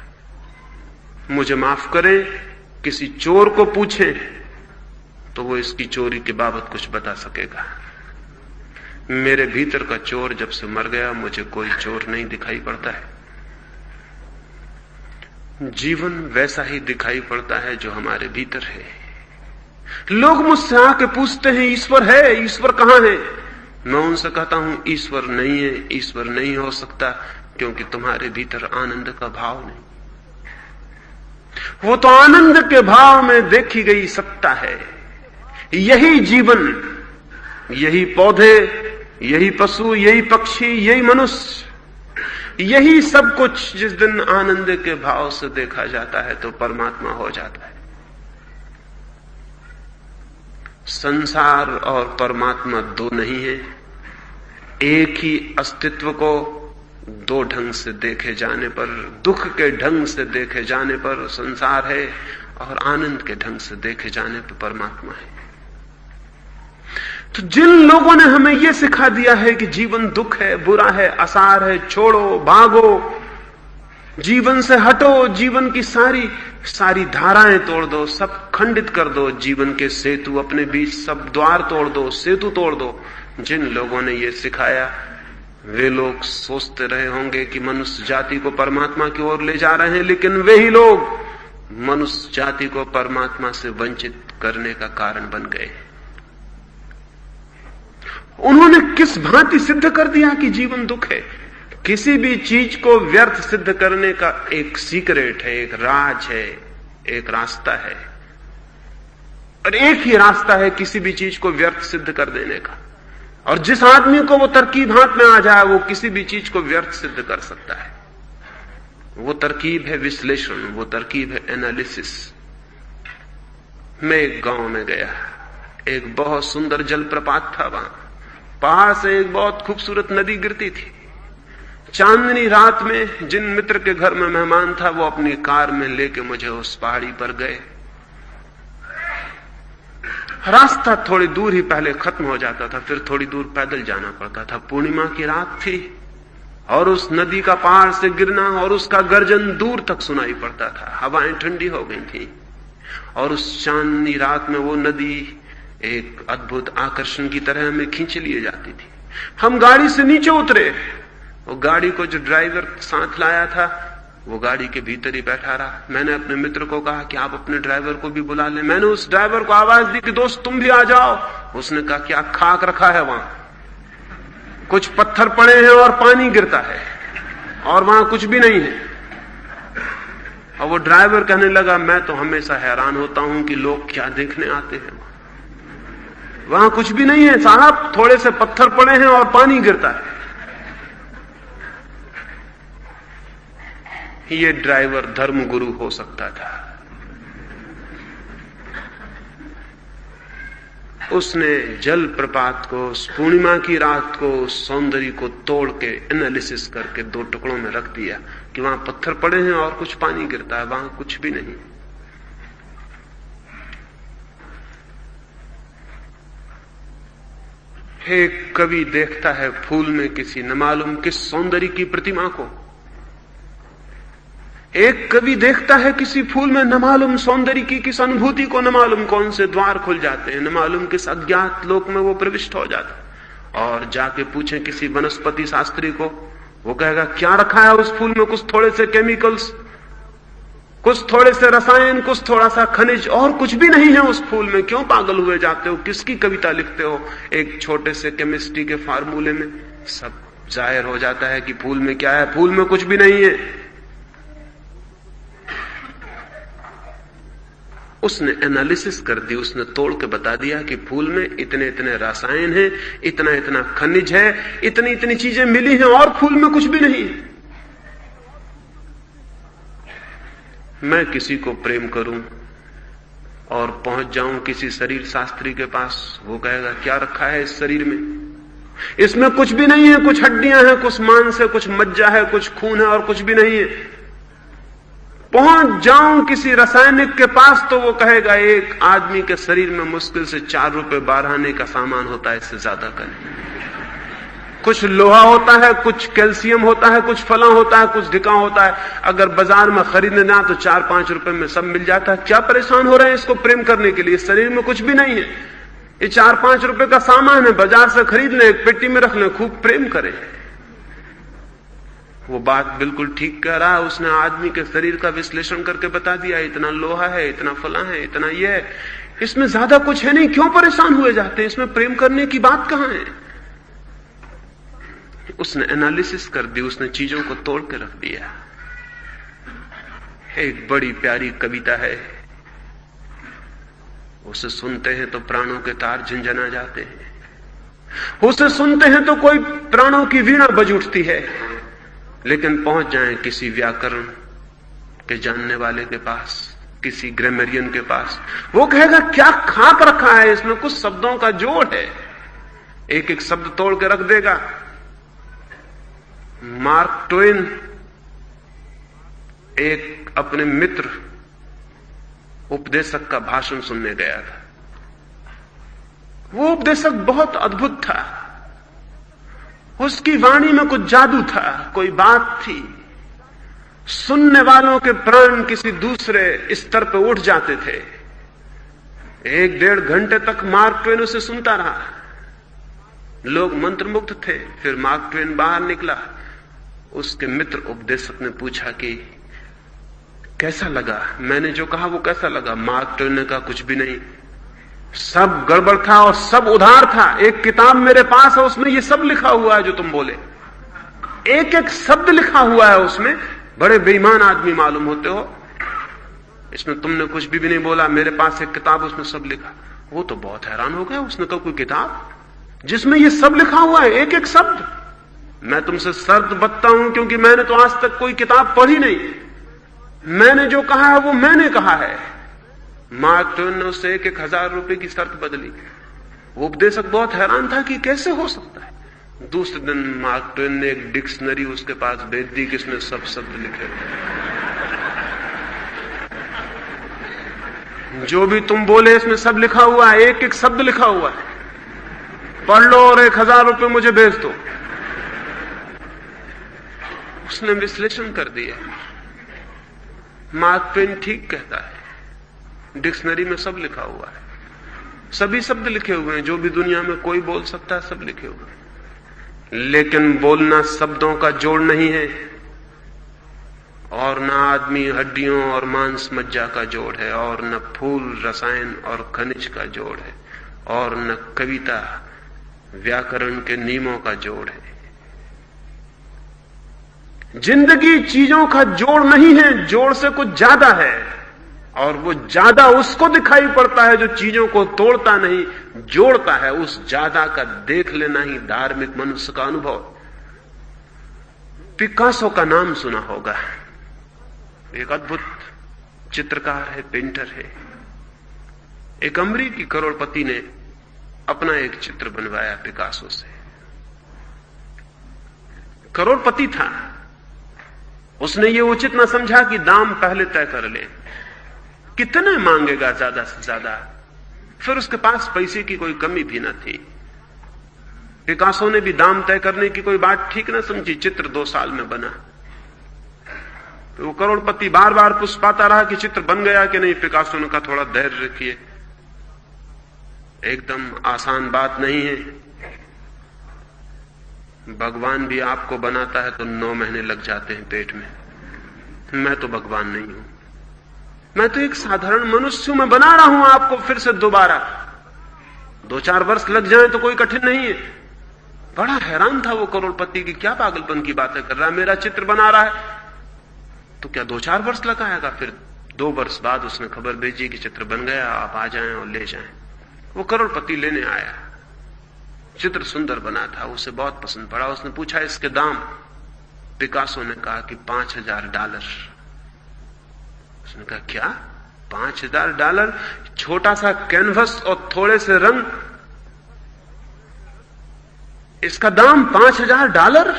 मुझे माफ करें, किसी चोर को पूछें तो वो इसकी चोरी के बाबत कुछ बता सकेगा। मेरे भीतर का चोर जब से मर गया, मुझे कोई चोर नहीं दिखाई पड़ता है। जीवन वैसा ही दिखाई पड़ता है जो हमारे भीतर है। लोग मुझसे आके पूछते हैं ईश्वर है, ईश्वर कहां है? मैं उनसे कहता हूं ईश्वर नहीं है, ईश्वर नहीं हो सकता, क्योंकि तुम्हारे भीतर आनंद का भाव नहीं। वो तो आनंद के भाव में देखी गई सत्ता है। यही जीवन, यही पौधे, यही पशु, यही पक्षी, यही मनुष्य, यही सब कुछ जिस दिन आनंद के भाव से देखा जाता है तो परमात्मा हो जाता है। संसार और परमात्मा दो नहीं है। एक ही अस्तित्व को दो ढंग से देखे जाने पर, दुख के ढंग से देखे जाने पर संसार है, और आनंद के ढंग से देखे जाने पर परमात्मा है। तो जिन लोगों ने हमें यह सिखा दिया है कि जीवन दुख है, बुरा है, असार है, छोड़ो, भागो, जीवन से हटो, जीवन की सारी धाराएं तोड़ दो, सब खंडित कर दो, जीवन के सेतु अपने बीच सब द्वार तोड़ दो, सेतु तोड़ दो, जिन लोगों ने यह सिखाया वे लोग सोचते रहे होंगे कि मनुष्य जाति को परमात्मा की ओर ले जा रहे हैं, लेकिन वे ही लोग मनुष्य जाति को परमात्मा से वंचित करने का कारण बन गए। उन्होंने किस भांति सिद्ध कर दिया कि जीवन दुख है। किसी भी चीज को व्यर्थ सिद्ध करने का एक सीक्रेट है, एक राज है, एक रास्ता है, और एक ही रास्ता है किसी भी चीज को व्यर्थ सिद्ध कर देने का। और जिस आदमी को वो तरकीब हाथ में आ जाए वो किसी भी चीज को व्यर्थ सिद्ध कर सकता है। वो तरकीब है विश्लेषण, वो तरकीब है एनालिसिस। मैं एक गांव में गया, एक बहुत सुंदर जलप्रपात था। वहां पहाड़ से एक बहुत खूबसूरत नदी गिरती थी। चांदनी रात में जिन मित्र के घर में मेहमान था वो अपनी कार में लेके मुझे उस पहाड़ी पर गए। रास्ता थोड़ी दूर ही पहले खत्म हो जाता था, फिर थोड़ी दूर पैदल जाना पड़ता था। पूर्णिमा की रात थी और उस नदी का पहाड़ से गिरना और उसका गर्जन दूर तक सुनाई पड़ता था। हवाएं ठंडी हो गई थी और उस चांदनी रात में वो नदी एक अद्भुत आकर्षण की तरह हमें खींच लिए जाती थी। हम गाड़ी से नीचे उतरे। वो गाड़ी को जो ड्राइवर साथ लाया था वो गाड़ी के भीतर ही बैठा रहा। मैंने अपने मित्र को कहा कि आप अपने ड्राइवर को भी बुला लें। मैंने उस ड्राइवर को आवाज दी कि दोस्त तुम भी आ जाओ। उसने कहा क्या खाक रखा है वहां, कुछ पत्थर पड़े हैं और पानी गिरता है और वहां कुछ भी नहीं है। और वो ड्राइवर कहने लगा मैं तो हमेशा हैरान होता हूं कि लोग क्या देखने आते हैं। वहां कुछ भी नहीं है साहब, थोड़े से पत्थर पड़े हैं और पानी गिरता है। ये ड्राइवर धर्मगुरु हो सकता था। उसने जल प्रपात को, पूर्णिमा की रात को, सौंदर्य को तोड़ के एनालिसिस करके दो टुकड़ों में रख दिया कि वहां पत्थर पड़े हैं और कुछ पानी गिरता है, वहां कुछ भी नहीं। एक कवि देखता है फूल में किसी न मालूम किस सौंदर्य की प्रतिमा को। एक कवि देखता है किसी फूल में न मालूम सौंदर्य की किस अनुभूति को, न मालूम कौन से द्वार खुल जाते हैं, न मालूम किस अज्ञात लोक में वो प्रविष्ट हो जाता। और जाके पूछे किसी वनस्पति शास्त्री को, वो कहेगा क्या रखा है उस फूल में, कुछ थोड़े से केमिकल्स, कुछ थोड़े से रसायन, कुछ थोड़ा सा खनिज, और कुछ भी नहीं है उस फूल में। क्यों पागल हुए जाते हो, किसकी कविता लिखते हो एक छोटे से केमिस्ट्री के फार्मूले में? सब जाहिर हो जाता है कि फूल में क्या है, फूल में कुछ भी नहीं है। उसने एनालिसिस कर दी, उसने तोड़ के बता दिया कि फूल में इतने इतने रसायन हैं, इतना इतना खनिज है, इतनी इतनी चीजें मिली हैं और फूल में कुछ भी नहीं है। मैं किसी को प्रेम करूं और पहुंच जाऊं किसी शरीर शास्त्री के पास, वो कहेगा क्या रखा है इस शरीर में, इसमें कुछ भी नहीं है, कुछ हड्डियां हैं, कुछ मांस है, कुछ मज्जा है, कुछ खून है और कुछ भी नहीं है। पहुंच जाऊं किसी रासायनिक के पास तो वो कहेगा एक आदमी के शरीर में मुश्किल से 4 रुपए 12 आने का सामान होता है, इससे ज्यादा का नहीं। कुछ लोहा होता है, कुछ कैल्शियम होता है, कुछ फला होता है, कुछ ढिका होता है। अगर बाजार में खरीदने ना तो 4-5 रुपए में सब मिल जाता है। क्या परेशान हो रहे हैं इसको प्रेम करने के लिए? शरीर में कुछ भी नहीं है, ये 4-5 रुपए का सामान है, बाजार से खरीद लें, एक पेटी में रख लें, खूब प्रेम करें। वो बात बिल्कुल ठीक कह रहा है। उसने आदमी के शरीर का विश्लेषण करके बता दिया, इतना लोहा है, इतना फला है, इतना ये है। इसमें ज्यादा कुछ है नहीं, क्यों परेशान हुए जाते हैं? इसमें प्रेम करने की बात कहां है? उसने एनालिसिस कर दी, उसने चीजों को तोड़ के रख दिया। एक बड़ी प्यारी कविता है, उसे सुनते हैं तो प्राणों के तार झंझना जाते हैं, उसे सुनते हैं तो कोई प्राणों की वीणा बज उठती है। लेकिन पहुंच जाएं किसी व्याकरण के जानने वाले के पास, किसी ग्रामरियन के पास, वो कहेगा क्या खाक रखा है इसमें, कुछ शब्दों का जोड़ है, एक एक शब्द तोड़ के रख देगा। मार्क ट्वेन एक अपने मित्र उपदेशक का भाषण सुनने गया था। वो उपदेशक बहुत अद्भुत था, उसकी वाणी में कुछ जादू था, कोई बात थी। सुनने वालों के प्राण किसी दूसरे स्तर पर उठ जाते थे। 1-1.5 घंटे तक मार्क ट्वेन उसे सुनता रहा, लोग मंत्रमुग्ध थे। फिर मार्क ट्वेन बाहर निकला, उसके मित्र उपदेशक ने पूछा कि कैसा लगा, मैंने जो कहा वो कैसा लगा? मार्क ट्वेन ने कहा कुछ भी नहीं, सब गड़बड़ था और सब उधार था। एक किताब मेरे पास है, उसमें ये सब लिखा हुआ है जो तुम बोले, एक एक शब्द लिखा हुआ है उसमें। बड़े बेईमान आदमी मालूम होते हो, इसमें तुमने कुछ भी नहीं बोला, मेरे पास एक किताब उसमें सब लिखा। वो तो बहुत हैरान हो गया, उसने कहा कोई किताब जिसमें ये सब लिखा हुआ है, एक एक शब्द? मैं तुमसे शर्त बतता हूं, क्योंकि मैंने तो आज तक कोई किताब पढ़ी नहीं, मैंने जो कहा है वो मैंने कहा है। मार्क ट्वेन ने उससे 1,000 रुपए की शर्त बदली। वो उपदेशक बहुत हैरान था कि कैसे हो सकता है। दूसरे दिन मार्क ट्वेन ने एक डिक्शनरी उसके पास भेज दी कि इसमें सब शब्द लिखे, जो भी तुम बोले इसमें सब लिखा हुआ है, एक एक शब्द लिखा हुआ है, पढ़ लो और 1,000 रुपए मुझे भेज दो। उसने विश्लेषण कर दिया, मार्क ट्वेन ठीक कहता है, डिक्शनरी में सब लिखा हुआ है, सभी शब्द लिखे हुए हैं, जो भी दुनिया में कोई बोल सकता है सब लिखे हुए हैं। लेकिन बोलना शब्दों का जोड़ नहीं है, और न आदमी हड्डियों और मांस मज्जा का जोड़ है, और न फूल रसायन और खनिज का जोड़ है, और न कविता व्याकरण के नियमों का जोड़ है। जिंदगी चीजों का जोड़ नहीं है, जोड़ से कुछ ज्यादा है, और वो ज्यादा उसको दिखाई पड़ता है जो चीजों को तोड़ता नहीं, जोड़ता है। उस ज्यादा का देख लेना ही धार्मिक मनुष्य का अनुभव। पिकासो का नाम सुना होगा, एक अद्भुत चित्रकार है, पेंटर है। एक अमरीकी करोड़पति ने अपना एक चित्र बनवाया पिकासो से। करोड़पति था, उसने ये उचित न समझा कि दाम पहले तय कर ले, कितने मांगेगा ज्यादा से ज्यादा। फिर उसके पास पैसे की कोई कमी भी न थी। पिकासो ने भी दाम तय करने की कोई बात ठीक न समझी। चित्र 2 साल में बना। तो वो करोड़पति बार बार पुष्पाता रहा कि चित्र बन गया कि नहीं। पिकासो ने कहा थोड़ा धैर्य रखिए, एकदम आसान बात नहीं है, भगवान भी आपको बनाता है तो 9 महीने लग जाते हैं पेट में। मैं तो भगवान नहीं हूं, मैं तो एक साधारण मनुष्य हूं, मैं बना रहा हूं आपको फिर से दोबारा। 2-4 वर्ष लग जाए तो कोई कठिन नहीं है। बड़ा हैरान था वो करोड़पति की, क्या पागलपन की बातें कर रहा है, मेरा चित्र बना रहा है तो क्या 2-4 वर्ष लगाएगा। फिर 2 वर्ष बाद उसने खबर भेजी कि चित्र बन गया, आप आ जाएं और ले जाएं। वो करोड़पति लेने आया, चित्र सुंदर बना था, उसे बहुत पसंद पड़ा। उसने पूछा इसके दाम। पिकासो ने कहा कि $5,000। उसने कहा क्या $5,000? छोटा सा कैनवस और थोड़े से रंग, इसका दाम $5,000?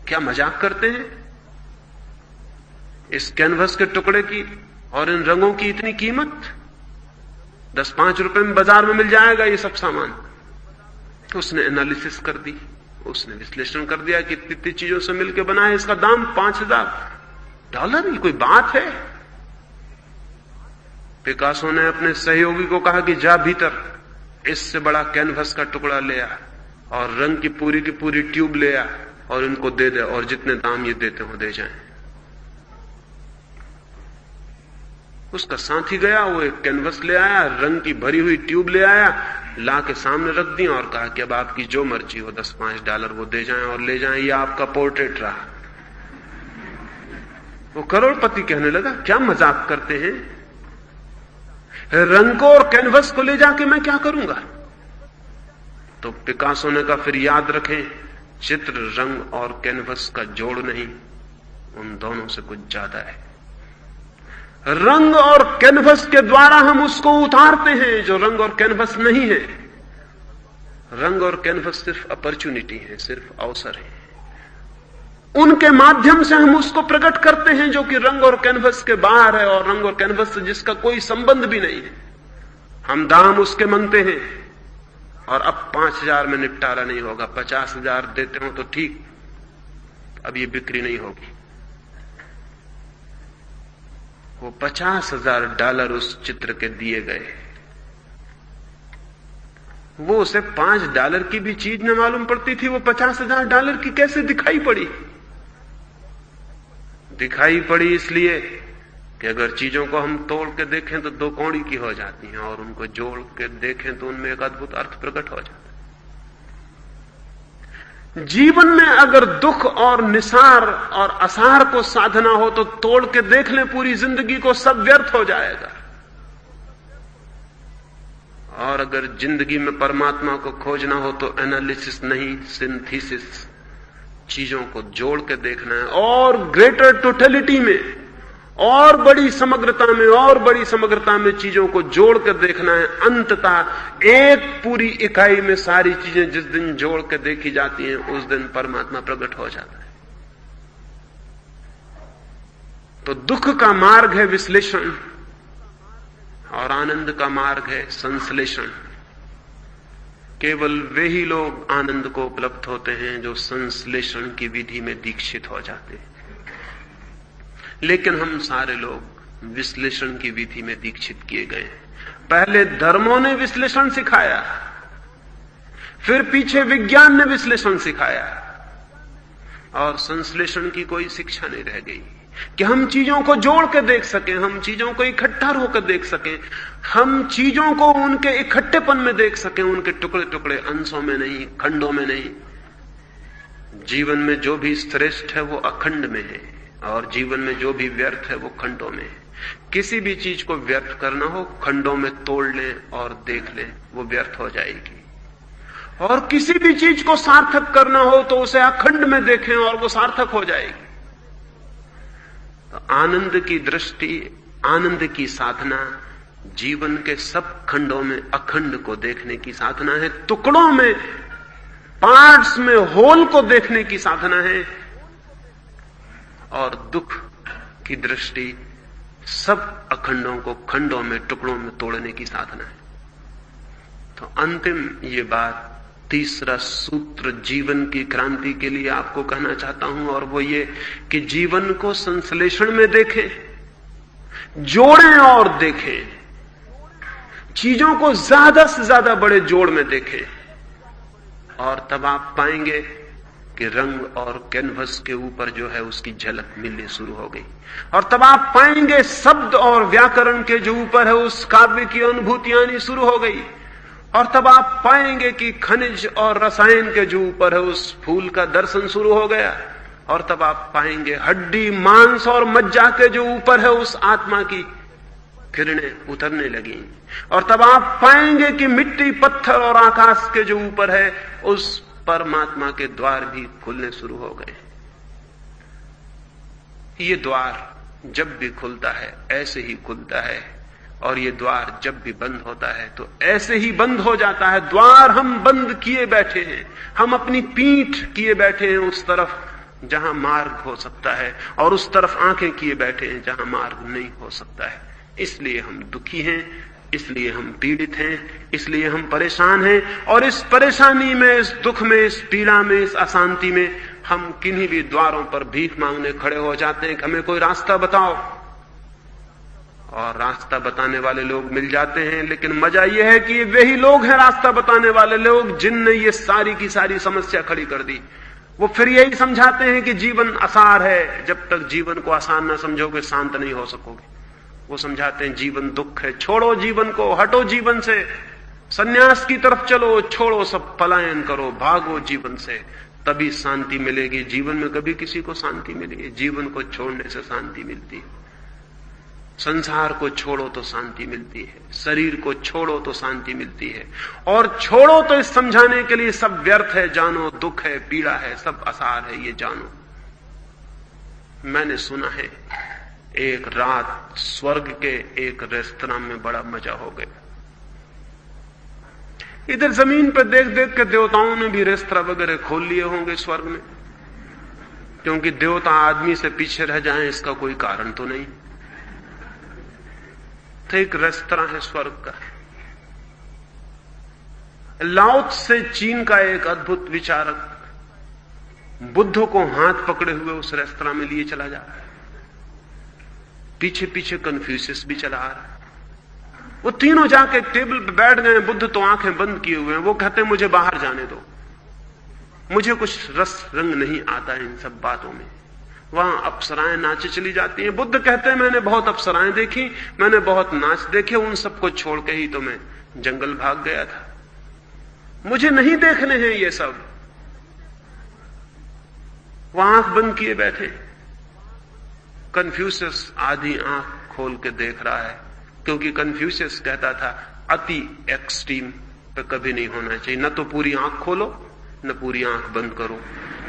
क्या मजाक करते हैं? इस कैनवस के टुकड़े की और इन रंगों की इतनी कीमत? 10-5 रुपए में बाजार में मिल जाएगा ये सब सामान। उसने एनालिसिस कर दी, उसने विश्लेषण कर दिया कि इतनी चीजों से मिलकर बना है, इसका दाम $5,000। ये कोई बात है? पिकासो ने अपने सहयोगी को कहा कि जा भीतर इससे बड़ा कैनवस का टुकड़ा ले आ और रंग की पूरी ट्यूब ले आ और इनको दे दे, और जितने दाम ये देते हो दे जाएं। उसका साथी गया, वो एक कैनवस ले आया, रंग की भरी हुई ट्यूब ले आया, ला के सामने रख दी और कहा कि अब आपकी जो मर्जी हो, $10-5 वो दे जाएं और ले जाएं, ये आपका पोर्ट्रेट रहा। वो करोड़पति कहने लगा, क्या मजाक करते हैं, रंग को और कैनवस को ले जाके मैं क्या करूंगा? तो पिकासो ने कहा, फिर याद रखें, चित्र रंग और कैनवस का जोड़ नहीं, उन दोनों से कुछ ज्यादा है। रंग और कैनवस के द्वारा हम उसको उतारते हैं जो रंग और कैनवस नहीं है। रंग और कैनवस सिर्फ अपॉर्चुनिटी है, सिर्फ अवसर है। उनके माध्यम से हम उसको प्रकट करते हैं जो कि रंग और कैनवस के बाहर है, और रंग और कैनवस से जिसका कोई संबंध भी नहीं है। हम दाम उसके मांगते हैं और अब 5,000 में निपटारा नहीं होगा, 50,000 देते हो तो ठीक, अब ये बिक्री नहीं होगी। वो $50,000 उस चित्र के दिए गए। वो उसे $5 की भी चीज न मालूम पड़ती थी, वो $50,000 की कैसे दिखाई पड़ी? दिखाई पड़ी इसलिए कि अगर चीजों को हम तोड़ के देखें तो 2 कौड़ी की हो जाती हैं, और उनको जोड़ के देखें तो उनमें एक अद्भुत अर्थ प्रकट हो जाता है। जीवन में अगर दुख और निसार और असार को साधना हो तो तोड़ के देख लें पूरी जिंदगी को, सब व्यर्थ हो जाएगा। और अगर जिंदगी में परमात्मा को खोजना हो तो एनालिसिस नहीं, सिंथेसिस, चीजों को जोड़ के देखना है, और ग्रेटर टोटलिटी में, और बड़ी समग्रता में, और बड़ी समग्रता में चीजों को जोड़ कर देखना है। अंततः एक पूरी इकाई में सारी चीजें जिस दिन जोड़ के देखी जाती हैं, उस दिन परमात्मा प्रकट हो जाता है। तो दुख का मार्ग है विश्लेषण, और आनंद का मार्ग है संश्लेषण। केवल वे ही लोग आनंद को उपलब्ध होते हैं जो संश्लेषण की विधि में दीक्षित हो जाते हैं। लेकिन हम सारे लोग विश्लेषण की विधि में दीक्षित किए गए हैं। पहले धर्मों ने विश्लेषण सिखाया, फिर पीछे विज्ञान ने विश्लेषण सिखाया, और संश्लेषण की कोई शिक्षा नहीं रह गई कि हम चीजों को जोड़ के देख सकें, हम चीजों को इकट्ठा होकर देख सकें, हम चीजों को उनके इकट्ठेपन में देख सकें, उनके टुकड़े टुकड़े अंशों में नहीं, खंडों में नहीं। जीवन में जो भी श्रेष्ठ है वो अखंड में है, और जीवन में जो भी व्यर्थ है वो खंडों में है। किसी भी चीज को व्यर्थ करना हो, खंडों में तोड़ लें और देख लें, वो व्यर्थ हो जाएगी। और किसी भी चीज को सार्थक करना हो तो उसे अखंड में देखें और वो सार्थक हो जाएगी। तो आनंद की दृष्टि, आनंद की साधना जीवन के सब खंडों में अखंड को देखने की साधना है, टुकड़ों में, पार्ट्स में, होल को देखने की साधना है। और दुख की दृष्टि सब अखंडों को खंडों में, टुकड़ों में तोड़ने की साधना है। तो अंतिम ये बात, तीसरा सूत्र जीवन की क्रांति के लिए आपको कहना चाहता हूं, और वो ये कि जीवन को संश्लेषण में देखें, जोड़ें और देखें, चीजों को ज्यादा से ज्यादा बड़े जोड़ में देखें, और तब आप पाएंगे कि रंग और कैनवस के ऊपर जो है उसकी झलक मिलनी शुरू हो गई। और तब आप पाएंगे शब्द और व्याकरण के जो ऊपर है उस काव्य की अनुभूति आनी शुरू हो गई। और तब आप पाएंगे कि खनिज और रसायन के जो ऊपर है उस फूल का दर्शन शुरू हो गया। और तब आप पाएंगे हड्डी, मांस और मज्जा के जो ऊपर है उस आत्मा की किरणें उतरने लगी। और तब आप पाएंगे कि मिट्टी, पत्थर और आकाश के जो ऊपर है उस परमात्मा के द्वार भी खुलने शुरू हो गए। ये द्वार जब भी खुलता है ऐसे ही खुलता है, और ये द्वार जब भी बंद होता है तो ऐसे ही बंद हो जाता है। द्वार हम बंद किए बैठे हैं, हम अपनी पीठ किए बैठे हैं उस तरफ जहां मार्ग हो सकता है, और उस तरफ आंखें किए बैठे हैं जहां मार्ग नहीं हो सकता है। इसलिए हम दुखी हैं, इसलिए हम पीड़ित हैं, इसलिए हम परेशान हैं। और इस परेशानी में, इस दुख में, इस पीड़ा में, इस अशांति में हम किन्हीं भी द्वारों पर भीख मांगने खड़े हो जाते हैं कि हमें कोई रास्ता बताओ। और रास्ता बताने वाले लोग मिल जाते हैं, लेकिन मजा यह है कि वही लोग हैं रास्ता बताने वाले लोग जिनने ये सारी की सारी समस्या खड़ी कर दी। वो फिर यही समझाते हैं कि जीवन आसार है, जब तक जीवन को आसान ना समझोगे शांत नहीं हो सकोगे। वो समझाते हैं जीवन दुख है, छोड़ो जीवन को, हटो जीवन से, सन्यास की तरफ चलो, छोड़ो सब, पलायन करो, भागो जीवन से, तभी शांति मिलेगी। जीवन में कभी किसी को शांति मिलेगी? जीवन को छोड़ने से शांति मिलती है। संसार को छोड़ो तो शांति मिलती है, शरीर को छोड़ो तो शांति मिलती है। और छोड़ो तो इस समझाने के लिए सब व्यर्थ है, जानो दुख है, पीड़ा है, सब असार है, ये जानो। मैंने सुना है एक रात स्वर्ग के एक रेस्तरां में बड़ा मजा हो गया। इधर जमीन पर देख देख के देवताओं ने भी रेस्तरां वगैरह खोल लिए होंगे स्वर्ग में, क्योंकि देवता आदमी से पीछे रह जाएं इसका कोई कारण तो नहीं। तो एक रेस्तरां है स्वर्ग का। लाओ त्से चीन का एक अद्भुत विचारक बुद्ध को हाथ पकड़े हुए उस रेस्तरां में लिए चला जा रहा है। पीछे पीछे कन्फ्यूशियस भी चला आ रहा है। वो तीनों जाके टेबल पे बैठ गए। बुद्ध तो आंखें बंद किए हुए हैं। वो कहते हैं मुझे बाहर जाने दो, मुझे कुछ रस रंग नहीं आता इन सब बातों में। वहां अप्सराएं नाचे चली जाती हैं। बुद्ध कहते हैं मैंने बहुत अप्सराएं देखी, मैंने बहुत नाच देखे, उन सबको छोड़ के ही तो मैं जंगल भाग गया था, मुझे नहीं देखने हैं ये सब। वहां आंख बंद किए बैठे। कन्फ्यूशियस आधी आंख खोल के देख रहा है, क्योंकि कन्फ्यूशियस कहता था अति एक्सट्रीम पे कभी नहीं होना चाहिए। न तो पूरी आंख खोलो, न पूरी आंख बंद करो,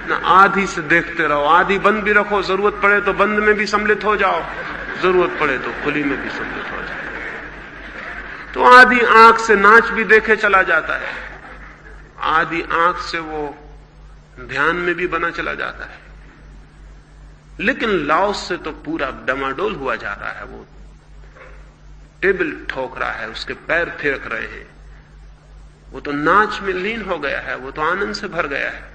न आधी से देखते रहो। आधी बंद भी रखो, जरूरत पड़े तो बंद में भी सम्मिलित हो जाओ, जरूरत पड़े तो खुली में भी सम्मिलित हो जाओ। तो आधी आंख से नाच भी देखे चला जाता है, आधी आंख से वो ध्यान में भी बना चला जाता है। लेकिन लाओस से तो पूरा डमाडोल हुआ जा रहा है। वो टेबल ठोक रहा है, उसके पैर थिरक रहे हैं, वो तो नाच में लीन हो गया है, वो तो आनंद से भर गया है।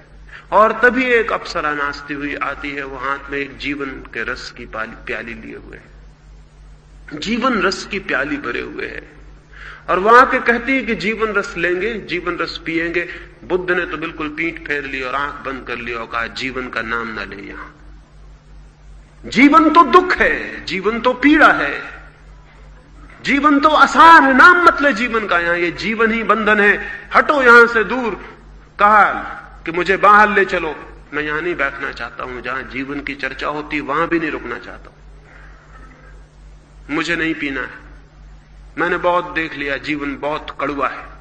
और तभी एक अप्सरा नाचती हुई आती है। वो हाथ में एक जीवन के रस की प्याली लिए हुए है, जीवन रस की प्याली भरे हुए है। और वहां के कहती है कि जीवन रस लेंगे, जीवन रस पिएंगे। बुद्ध ने तो बिल्कुल पीठ फेर ली और आंख बंद कर ली और कहा जीवन का नाम ना ले। यहां जीवन तो दुख है, जीवन तो पीड़ा है, जीवन तो आसार है, नाम मत ले जीवन का। यहां ये जीवन ही बंधन है, हटो यहां से दूर। कहा कि मुझे बाहर ले चलो, मैं यहां नहीं बैठना चाहता हूं, जहां जीवन की चर्चा होती वहां भी नहीं रुकना चाहता हूं, मुझे नहीं पीना है, मैंने बहुत देख लिया, जीवन बहुत कड़वा है।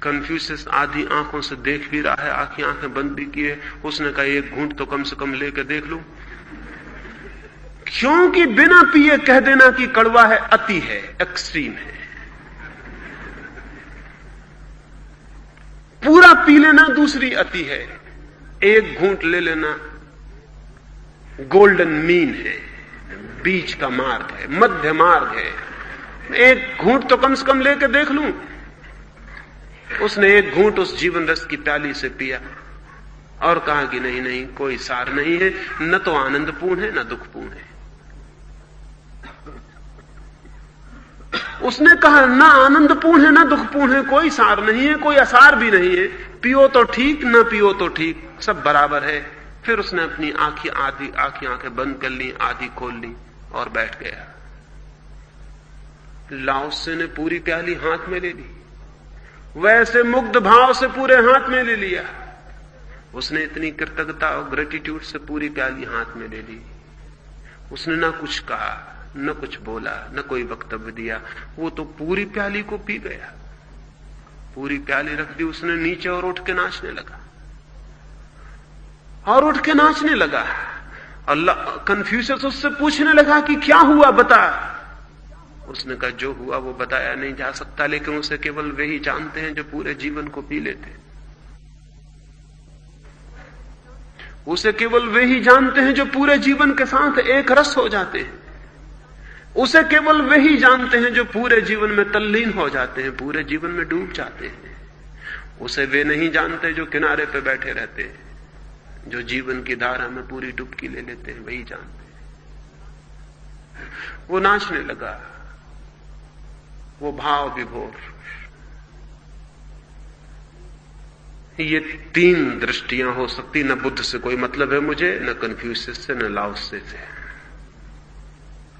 कन्फ्यूशियस आधी आंखों से देख भी रहा है, आंखें बंद भी किए। उसने कहा एक घूंट तो कम से कम लेकर देख लूं, क्योंकि बिना पिए कह देना कि कड़वा है अति है, एक्सट्रीम है। पूरा पी लेना दूसरी अति है, एक घूंट ले लेना गोल्डन मीन है, बीच का मार्ग है, मध्य मार्ग है। एक घूंट तो कम से कम लेके देख लूं। उसने एक घूंट उस जीवन रस की प्याली से पिया और कहा कि नहीं नहीं, कोई सार नहीं है, न तो आनंदपूर्ण है न दुखपूर्ण है। उसने कहा ना आनंदपूर्ण है ना दुखपूर्ण है, कोई सार नहीं है, कोई असार भी नहीं है, पियो तो ठीक न पियो तो ठीक, सब बराबर है। फिर उसने अपनी आंखें बंद कर ली, आधी खोल ली और बैठ गया। लाओसे ने पूरी प्याली हाथ में ले ली, वैसे मुग्ध भाव से पूरे हाथ में ले लिया। उसने इतनी कृतज्ञता और ग्रेटिट्यूड से पूरी प्याली हाथ में ले ली। उसने ना कुछ कहा, न कुछ बोला, न कोई वक्तव्य दिया, वो तो पूरी प्याली को पी गया। पूरी प्याली रख दी उसने नीचे और उठ के नाचने लगा, और उठ के नाचने लगा। अल्लाह कन्फ्यूशियस उससे पूछने लगा कि क्या हुआ बता। उसने कहा जो हुआ वो बताया नहीं जा सकता, लेकिन उसे केवल वे ही जानते हैं जो पूरे जीवन को पी लेते हैं। उसे केवल वे ही जानते हैं जो पूरे जीवन के साथ एक रस हो जाते हैं। उसे केवल वे ही जानते हैं जो पूरे जीवन में तल्लीन हो जाते हैं, पूरे जीवन में डूब जाते हैं। उसे वे नहीं जानते जो किनारे पे बैठे रहते हैं, जो जीवन की धारा में पूरी डुबकी ले लेते हैं, वही जानते हैं। वो नाचने लगा, वो भाव विभोर। ये तीन दृष्टियां हो सकती, न बुद्ध से कोई मतलब है मुझे, न कन्फ्यूशियस से, न लाओसे से।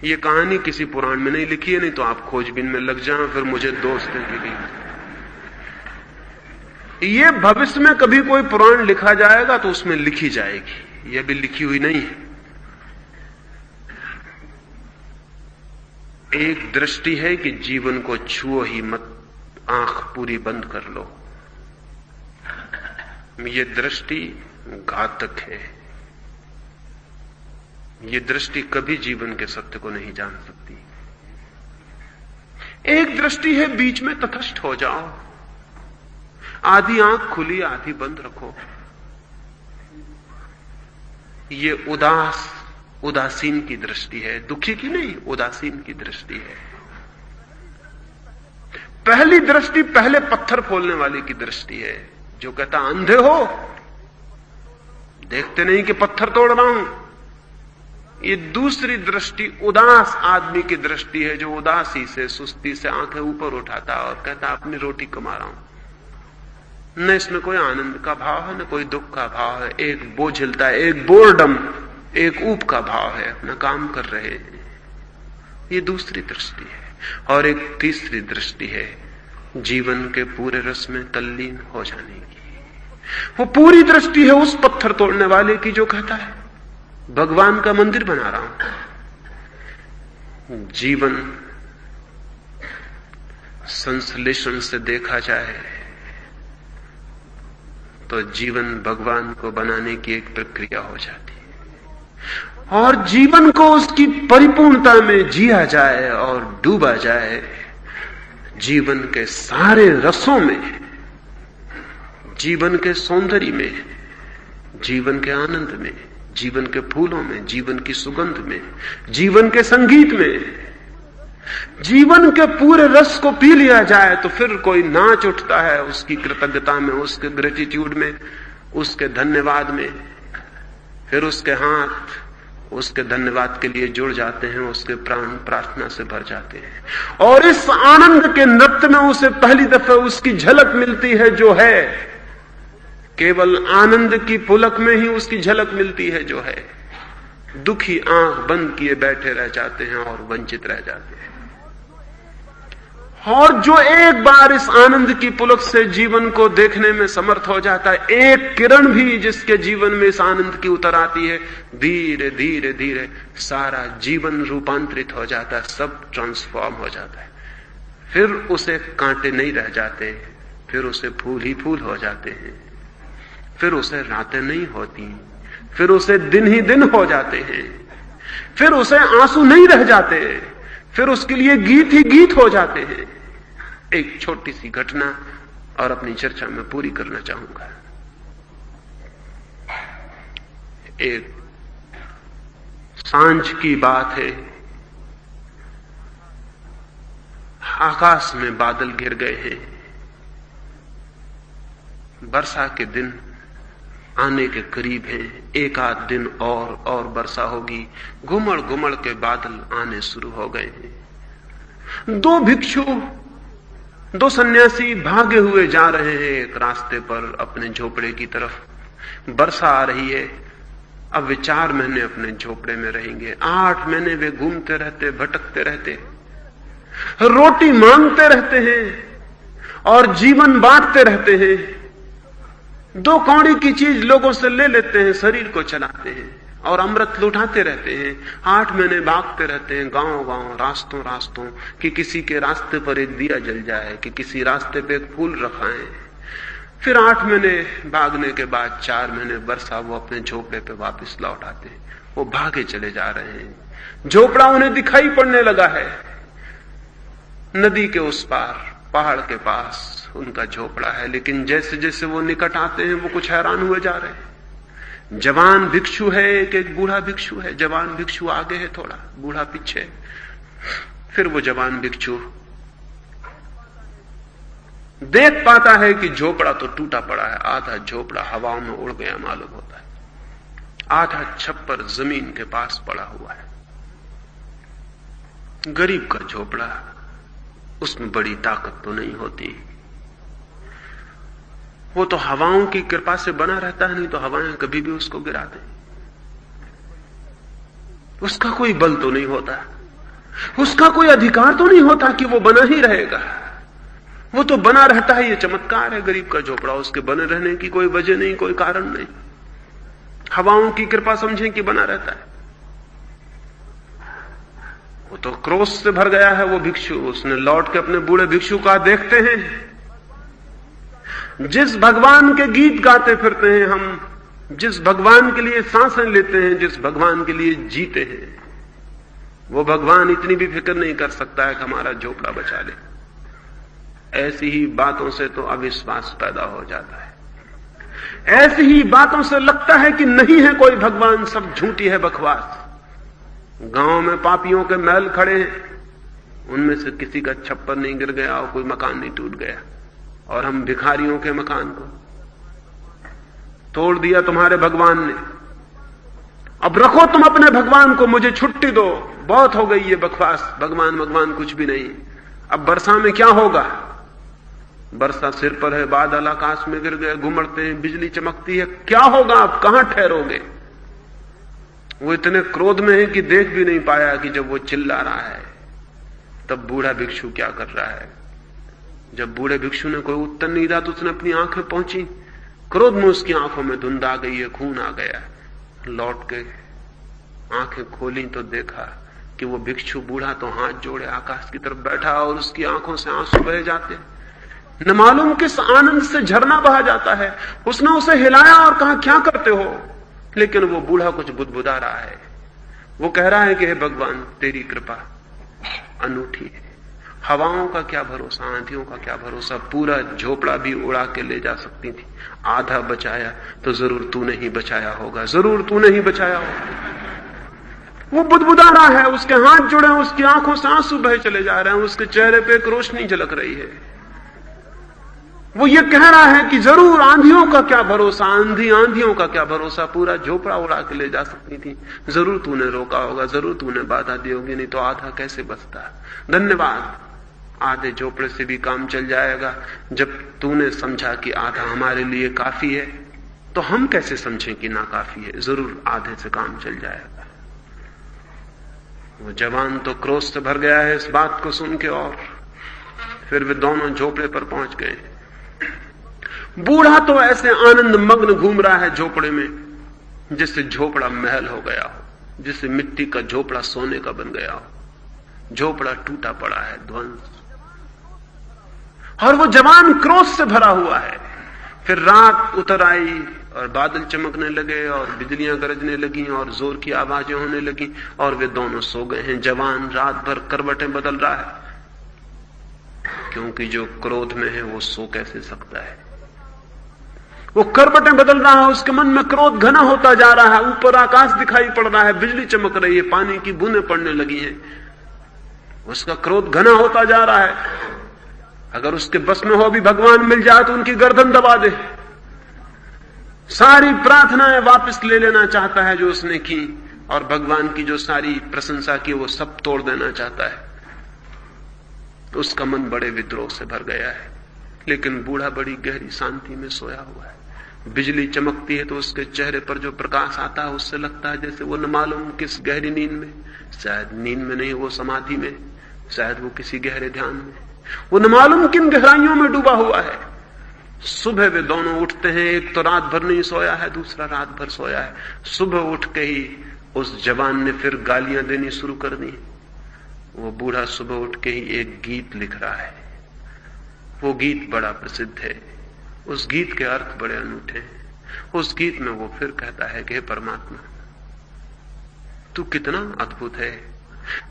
ये कहानी किसी पुराण में नहीं लिखी है, नहीं तो आप खोजबीन में लग जाएं फिर मुझे दोष देंगे। ये भविष्य में कभी कोई पुराण लिखा जाएगा तो उसमें लिखी जाएगी, ये भी लिखी हुई नहीं है। एक दृष्टि है कि जीवन को छुओ ही मत, आंख पूरी बंद कर लो। ये दृष्टि घातक है। ये दृष्टि कभी जीवन के सत्य को नहीं जान सकती। एक दृष्टि है बीच में तटस्थ हो जाओ, आधी आंख खुली आधी बंद रखो। ये उदासीन की दृष्टि है, दुखी की नहीं, उदासीन की दृष्टि है। पहली दृष्टि पहले पत्थर फोड़ने वाले की दृष्टि है, जो कहता अंधे हो, देखते नहीं कि पत्थर तोड़ रहा हूं। ये दूसरी दृष्टि उदास आदमी की दृष्टि है, जो उदासी से, सुस्ती से आंखें ऊपर उठाता और कहता अपनी रोटी कमा रहा हूं। न इसमें कोई आनंद का भाव है, न कोई दुख का भाव है। एक बोझिलता है, एक बोर्डम, एक ऊब का भाव है, अपना काम कर रहे हैं। ये दूसरी दृष्टि है। और एक तीसरी दृष्टि है, जीवन के पूरे रस में तल्लीन हो जाने की। वो पूरी दृष्टि है उस पत्थर तोड़ने वाले की, जो कहता है भगवान का मंदिर बना रहा हूं। जीवन संश्लेषण से देखा जाए तो जीवन भगवान को बनाने की एक प्रक्रिया हो जाती है। और जीवन को उसकी परिपूर्णता में जिया जाए और डूबा जाए, जीवन के सारे रसों में, जीवन के सौंदर्य में, जीवन के आनंद में, जीवन के फूलों में, जीवन की सुगंध में, जीवन के संगीत में, जीवन के पूरे रस को पी लिया जाए तो फिर कोई नाच उठता है उसकी कृतज्ञता में, उसके ग्रेटिट्यूड में, उसके धन्यवाद में। फिर उसके हाथ उसके धन्यवाद के लिए जुड़ जाते हैं, उसके प्राण प्रार्थना से भर जाते हैं। और इस आनंद के नृत्य में उसे पहली दफे उसकी झलक मिलती है, जो है केवल आनंद की पुलक में ही उसकी झलक मिलती है, जो है दुखी आंख बंद किए बैठे रह जाते हैं और वंचित रह जाते हैं। और जो एक बार इस आनंद की पुलक से जीवन को देखने में समर्थ हो जाता है, एक किरण भी जिसके जीवन में इस आनंद की उतर आती है, धीरे धीरे धीरे सारा जीवन रूपांतरित हो जाता है, सब ट्रांसफॉर्म हो जाता है। फिर उसे कांटे नहीं रह जाते, फिर उसे फूल ही फूल हो जाते हैं, फिर उसे रातें नहीं होती, फिर उसे दिन ही दिन हो जाते हैं, फिर उसे आंसू नहीं रह जाते, फिर उसके लिए गीत ही गीत हो जाते हैं। एक छोटी सी घटना और अपनी चर्चा में पूरी करना चाहूंगा। एक सांझ की बात है, आकाश में बादल घिर गए हैं, वर्षा के दिन आने के करीब हैं। एक आध दिन और वर्षा होगी। घुमड़ घुमड़ के बादल आने शुरू हो गए हैं। दो भिक्षु, दो सन्यासी भागे हुए जा रहे हैं एक रास्ते पर अपने झोपड़े की तरफ। वर्षा आ रही है। अब वे 4 महीने अपने झोपड़े में रहेंगे। 8 महीने वे घूमते रहते, भटकते रहते, रोटी मांगते रहते हैं और जीवन बांटते रहते हैं। 2 कौड़ी की चीज लोगों से ले लेते हैं, शरीर को चलाते हैं और अमृत लुटाते रहते हैं। 8 महीने भागते रहते हैं गांव गांव, रास्तों रास्तों, कि किसी के रास्ते पर एक दिया जल जाए, कि किसी रास्ते पे एक फूल रखाएं। फिर 8 महीने भागने के बाद 4 महीने वर्षा, वो अपने झोपड़े पे वापस लौट आते हैं। वो भागे चले जा रहे हैं। झोपड़ा उन्हें दिखाई पड़ने लगा है। नदी के उस पार, पहाड़ के पास उनका झोपड़ा है, लेकिन जैसे जैसे वो निकट आते हैं वो कुछ हैरान हुए जा रहे हैं। जवान भिक्षु है, एक बूढ़ा भिक्षु है। जवान भिक्षु आगे है थोड़ा, बूढ़ा पीछे। फिर वो जवान भिक्षु देख पाता है कि झोपड़ा तो टूटा पड़ा है, आधा झोपड़ा हवाओं में उड़ गया मालूम होता है, आधा छप्पर जमीन के पास पड़ा हुआ है। गरीब का झोपड़ा, उसमें बड़ी ताकत तो नहीं होती, वो तो हवाओं की कृपा से बना रहता है, नहीं तो हवाएं कभी भी उसको गिरा दें। उसका कोई बल तो नहीं होता। उसका कोई अधिकार तो नहीं होता कि वो बना ही रहेगा। वो तो बना रहता है, ये चमत्कार है गरीब का झोपड़ा। उसके बने रहने की कोई वजह नहीं, कोई कारण नहीं। हवाओं की कृपा समझें कि बना रहता है। वो तो क्रोध से भर गया है वो भिक्षु। उसने लौट के अपने बूढ़े भिक्षु का देखते हैं, जिस भगवान के गीत गाते फिरते हैं हम, जिस भगवान के लिए सांसें लेते हैं, जिस भगवान के लिए जीते हैं, वो भगवान इतनी भी फिक्र नहीं कर सकता है कि हमारा झोपड़ा बचा ले। ऐसी ही बातों से तो अविश्वास पैदा हो जाता है। ऐसी ही बातों से लगता है कि नहीं है कोई भगवान, सब झूठी है बकवास। गांव में पापियों के महल खड़े हैं, उनमें से किसी का छप्पर नहीं गिर गया और कोई मकान नहीं टूट गया, और हम भिखारियों के मकान को तोड़ दिया तुम्हारे भगवान ने। अब रखो तुम अपने भगवान को, मुझे छुट्टी दो, बहुत हो गई ये बकवास, भगवान भगवान कुछ भी नहीं। अब वर्षा में क्या होगा? वर्षा सिर पर है, बादल आकाश में गिर गए, घुमड़ते हैं, बिजली चमकती है, क्या होगा? आप कहां ठहरोगे? वो इतने क्रोध में है कि देख भी नहीं पाया कि जब वो चिल्ला रहा है तब बूढ़ा भिक्षु क्या कर रहा है। जब बूढ़े भिक्षु ने कोई उत्तर नहीं दिया तो उसने अपनी आंखें पहुंची, क्रोध में उसकी आंखों में धुंध आ गई है, खून आ गया। लौट के आंखें खोली तो देखा कि वो भिक्षु बूढ़ा तो हाथ जोड़े आकाश की तरफ बैठा और उसकी आंखों से आंसू बह जाते, न मालूम किस आनंद से झरना बहा जाता है। उसने उसे हिलाया और कहा क्या करते हो, लेकिन वो बूढ़ा कुछ बुदबुदा रहा है। वो कह रहा है कि हे भगवान तेरी कृपा अनूठी है, हवाओं का क्या भरोसा, आंधियों का क्या भरोसा, पूरा झोपड़ा भी उड़ा के ले जा सकती थी, आधा बचाया तो जरूर तूने ही बचाया होगा, जरूर तूने ही बचाया होगा। वो बुदबुदा रहा है, उसके हाथ जुड़े हैं, उसकी आंखों से आंसू बहे चले जा रहे हैं, उसके चेहरे पे एक रोशनी झलक रही है। वो ये कह रहा है कि जरूर आंधियों का क्या भरोसा, आंधियों का क्या भरोसा, पूरा झोपड़ा उड़ा के ले जा सकती थी, जरूर तूने रोका होगा, जरूर तूने बाधा दी होगी, नहीं तो आधा कैसे बचता। धन्यवाद, आधे झोपड़े से भी काम चल जाएगा। जब तूने समझा कि आधा हमारे लिए काफी है तो हम कैसे समझें कि ना काफी है, जरूर आधे से काम चल जाएगा। वो जवान तो क्रोध से भर गया है इस बात को सुन के, और फिर वे दोनों झोपड़े पर पहुंच गए। बूढ़ा तो ऐसे आनंद मग्न घूम रहा है झोपड़े में जिससे झोपड़ा महल हो गया हो, जिससे मिट्टी का झोपड़ा सोने का बन गया हो। झोपड़ा टूटा पड़ा है, ध्वंस, और वो जवान क्रोध से भरा हुआ है। फिर रात उतर आई और बादल चमकने लगे और बिजलियां गरजने लगी और जोर की आवाजें होने लगी, और वे दोनों सो गए हैं। जवान रात भर करवटें बदल रहा है, क्योंकि जो क्रोध में है वो सो कैसे सकता है। वो करवटें बदल रहा है, उसके मन में क्रोध घना होता जा रहा है। ऊपर आकाश दिखाई पड़ रहा है, बिजली चमक रही है, पानी की बूंदें पड़ने लगी हैं, उसका क्रोध घना होता जा रहा है। अगर उसके बस में हो भी भगवान मिल जाए तो उनकी गर्दन दबा दे। सारी प्रार्थनाएं वापस ले लेना चाहता है जो उसने की, और भगवान की जो सारी प्रशंसा की वो सब तोड़ देना चाहता है। तो उसका मन बड़े विद्रोह से भर गया है। लेकिन बूढ़ा बड़ी गहरी शांति में सोया हुआ है। बिजली चमकती है तो उसके चेहरे पर जो प्रकाश आता है उससे लगता है जैसे वो न मालूम किस गहरी नींद में, शायद नींद में नहीं, वो समाधि में, शायद वो किसी गहरे ध्यान में, वो न मालूम किन गहराइयों में डूबा हुआ है। सुबह वे दोनों उठते हैं, एक तो रात भर नहीं सोया है, दूसरा रात भर सोया है। सुबह उठ के ही उस जवान ने फिर गालियां देनी शुरू कर दी। वो बूढ़ा सुबह उठ के ही एक गीत लिख रहा है। वो गीत बड़ा प्रसिद्ध है, उस गीत के अर्थ बड़े अनूठे हैं। उस गीत में वो फिर कहता है कि हे परमात्मा, तू कितना अद्भुत है।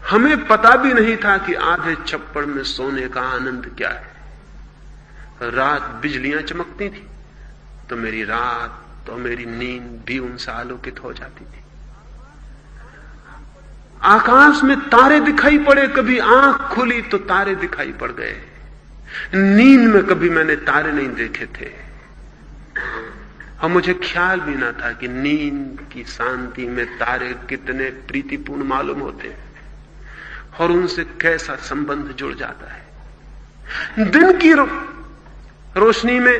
हमें पता भी नहीं था कि आधे छप्पड़ में सोने का आनंद क्या है। रात बिजलियां चमकती थी तो मेरी रात तो मेरी नींद भी उनसे आलोकित हो जाती थी। आकाश में तारे दिखाई पड़े, कभी आंख खुली तो तारे दिखाई पड़ गए। नींद में कभी मैंने तारे नहीं देखे थे, और मुझे ख्याल भी ना था कि नींद की शांति में तारे कितने प्रीतिपूर्ण मालूम होते हैं और उनसे कैसा संबंध जुड़ जाता है। दिन की रोशनी में,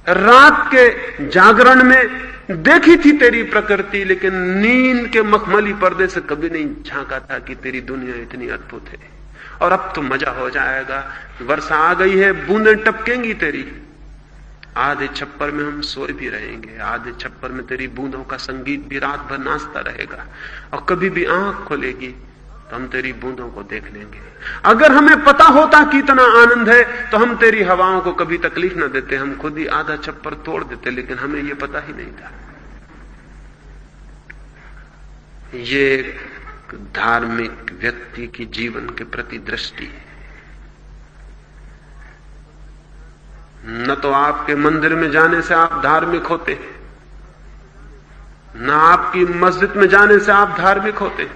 रात के जागरण में देखी थी तेरी प्रकृति, लेकिन नींद के मखमली पर्दे से कभी नहीं झांका था कि तेरी दुनिया इतनी अद्भुत है। और अब तो मजा हो जाएगा, वर्षा आ गई है, बूंदें टपकेंगी तेरी। आधे छप्पर में हम सोए भी रहेंगे, आधे छप्पर में तेरी बूंदों का संगीत भी रात भर नाचता रहेगा, और कभी भी आंख खोलेगी तो हम तेरी बूंदों को देख लेंगे। अगर हमें पता होता कि इतना आनंद है तो हम तेरी हवाओं को कभी तकलीफ न देते, हम खुद ही आधा छप्पर तोड़ देते, लेकिन हमें यह पता ही नहीं था। ये धार्मिक व्यक्ति की जीवन के प्रति दृष्टि है। न तो आपके मंदिर में जाने से आप धार्मिक होते, न आपकी मस्जिद में जाने से आप धार्मिक होते,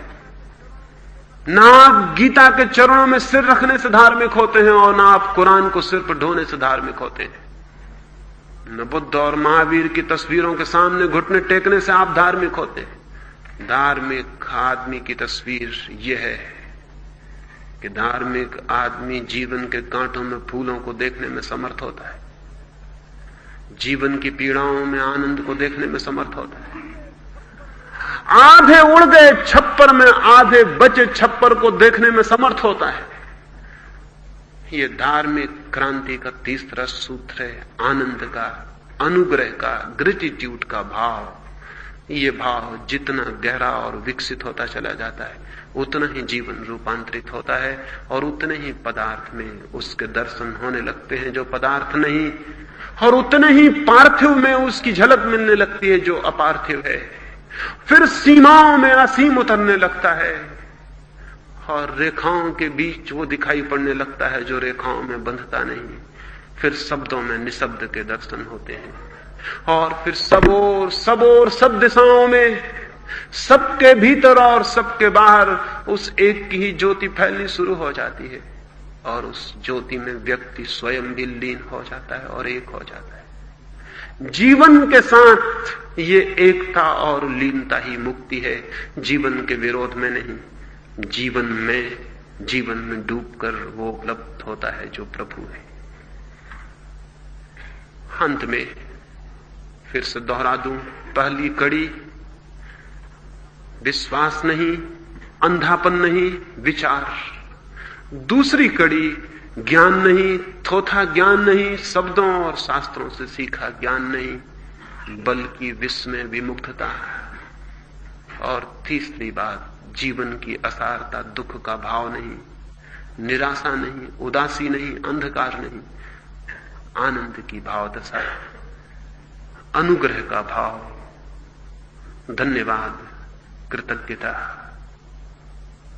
न आप गीता के चरणों में सिर रखने से धार्मिक होते हैं, और न आप कुरान को सिर पर ढोने से धार्मिक होते हैं। न बुद्ध और महावीर की तस्वीरों के सामने घुटने टेकने से आप धार्मिक होते हैं। धार्मिक आदमी की तस्वीर यह है कि धार्मिक आदमी जीवन के कांटों में फूलों को देखने में समर्थ होता है, जीवन की पीड़ाओं में आनंद को देखने में समर्थ होता है। आधे उड़ गए छप्पर में आधे बचे छप्पर को देखने में समर्थ होता है। यह धार्मिक क्रांति का तीसरा सूत्र है, आनंद का, अनुग्रह का, ग्रेटिट्यूड का भाव। ये भाव जितना गहरा और विकसित होता चला जाता है, उतना ही जीवन रूपांतरित होता है, और उतने ही पदार्थ में उसके दर्शन होने लगते हैं जो पदार्थ नहीं, और उतने ही पार्थिव में उसकी झलक मिलने लगती है जो अपार्थिव है। फिर सीमाओं में असीम उतरने लगता है, और रेखाओं के बीच वो दिखाई पड़ने लगता है जो रेखाओं में बंधता नहीं। फिर शब्दों में निशब्द के दर्शन होते हैं, और फिर सब दिशाओं में, सबके भीतर और सबके बाहर उस एक की ही ज्योति फैलनी शुरू हो जाती है, और उस ज्योति में व्यक्ति स्वयं भी लीन हो जाता है और एक हो जाता है। जीवन के साथ ये एकता और लीनता ही मुक्ति है, जीवन के विरोध में नहीं। जीवन में डूबकर वो उपलब्ध होता है जो प्रभु है। अंत में फिर से दोहरा दूं, पहली कड़ी विश्वास नहीं, अंधापन नहीं, विचार। दूसरी कड़ी ज्ञान नहीं, थोथा ज्ञान नहीं, शब्दों और शास्त्रों से सीखा ज्ञान नहीं, बल्कि विस्मय, विमुग्धता। और तीसरी बात, जीवन की असारता, दुख का भाव नहीं, निराशा नहीं, उदासी नहीं, अंधकार नहीं, आनंद की भाव दशा, अनुग्रह का भाव, धन्यवाद, कृतज्ञता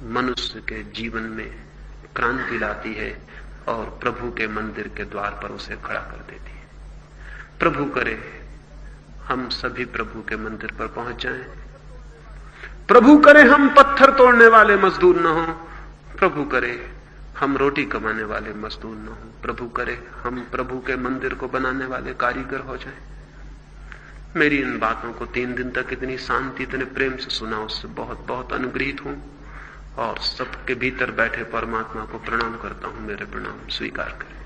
मनुष्य के जीवन में क्रांति लाती है और प्रभु के मंदिर के द्वार पर उसे खड़ा कर देती है। प्रभु करे हम सभी प्रभु के मंदिर पर पहुंच जाएं। प्रभु करे हम पत्थर तोड़ने वाले मजदूर न हो। प्रभु करे हम रोटी कमाने वाले मजदूर न हो। प्रभु करे हम प्रभु के मंदिर को बनाने वाले कारीगर हो जाएं। मेरी इन बातों को 3 दिन तक इतनी शांति, इतने प्रेम से सुना, उससे बहुत बहुत अनुग्रहित हूं, और सबके भीतर बैठे परमात्मा को प्रणाम करता हूं। मेरे प्रणाम स्वीकार करें।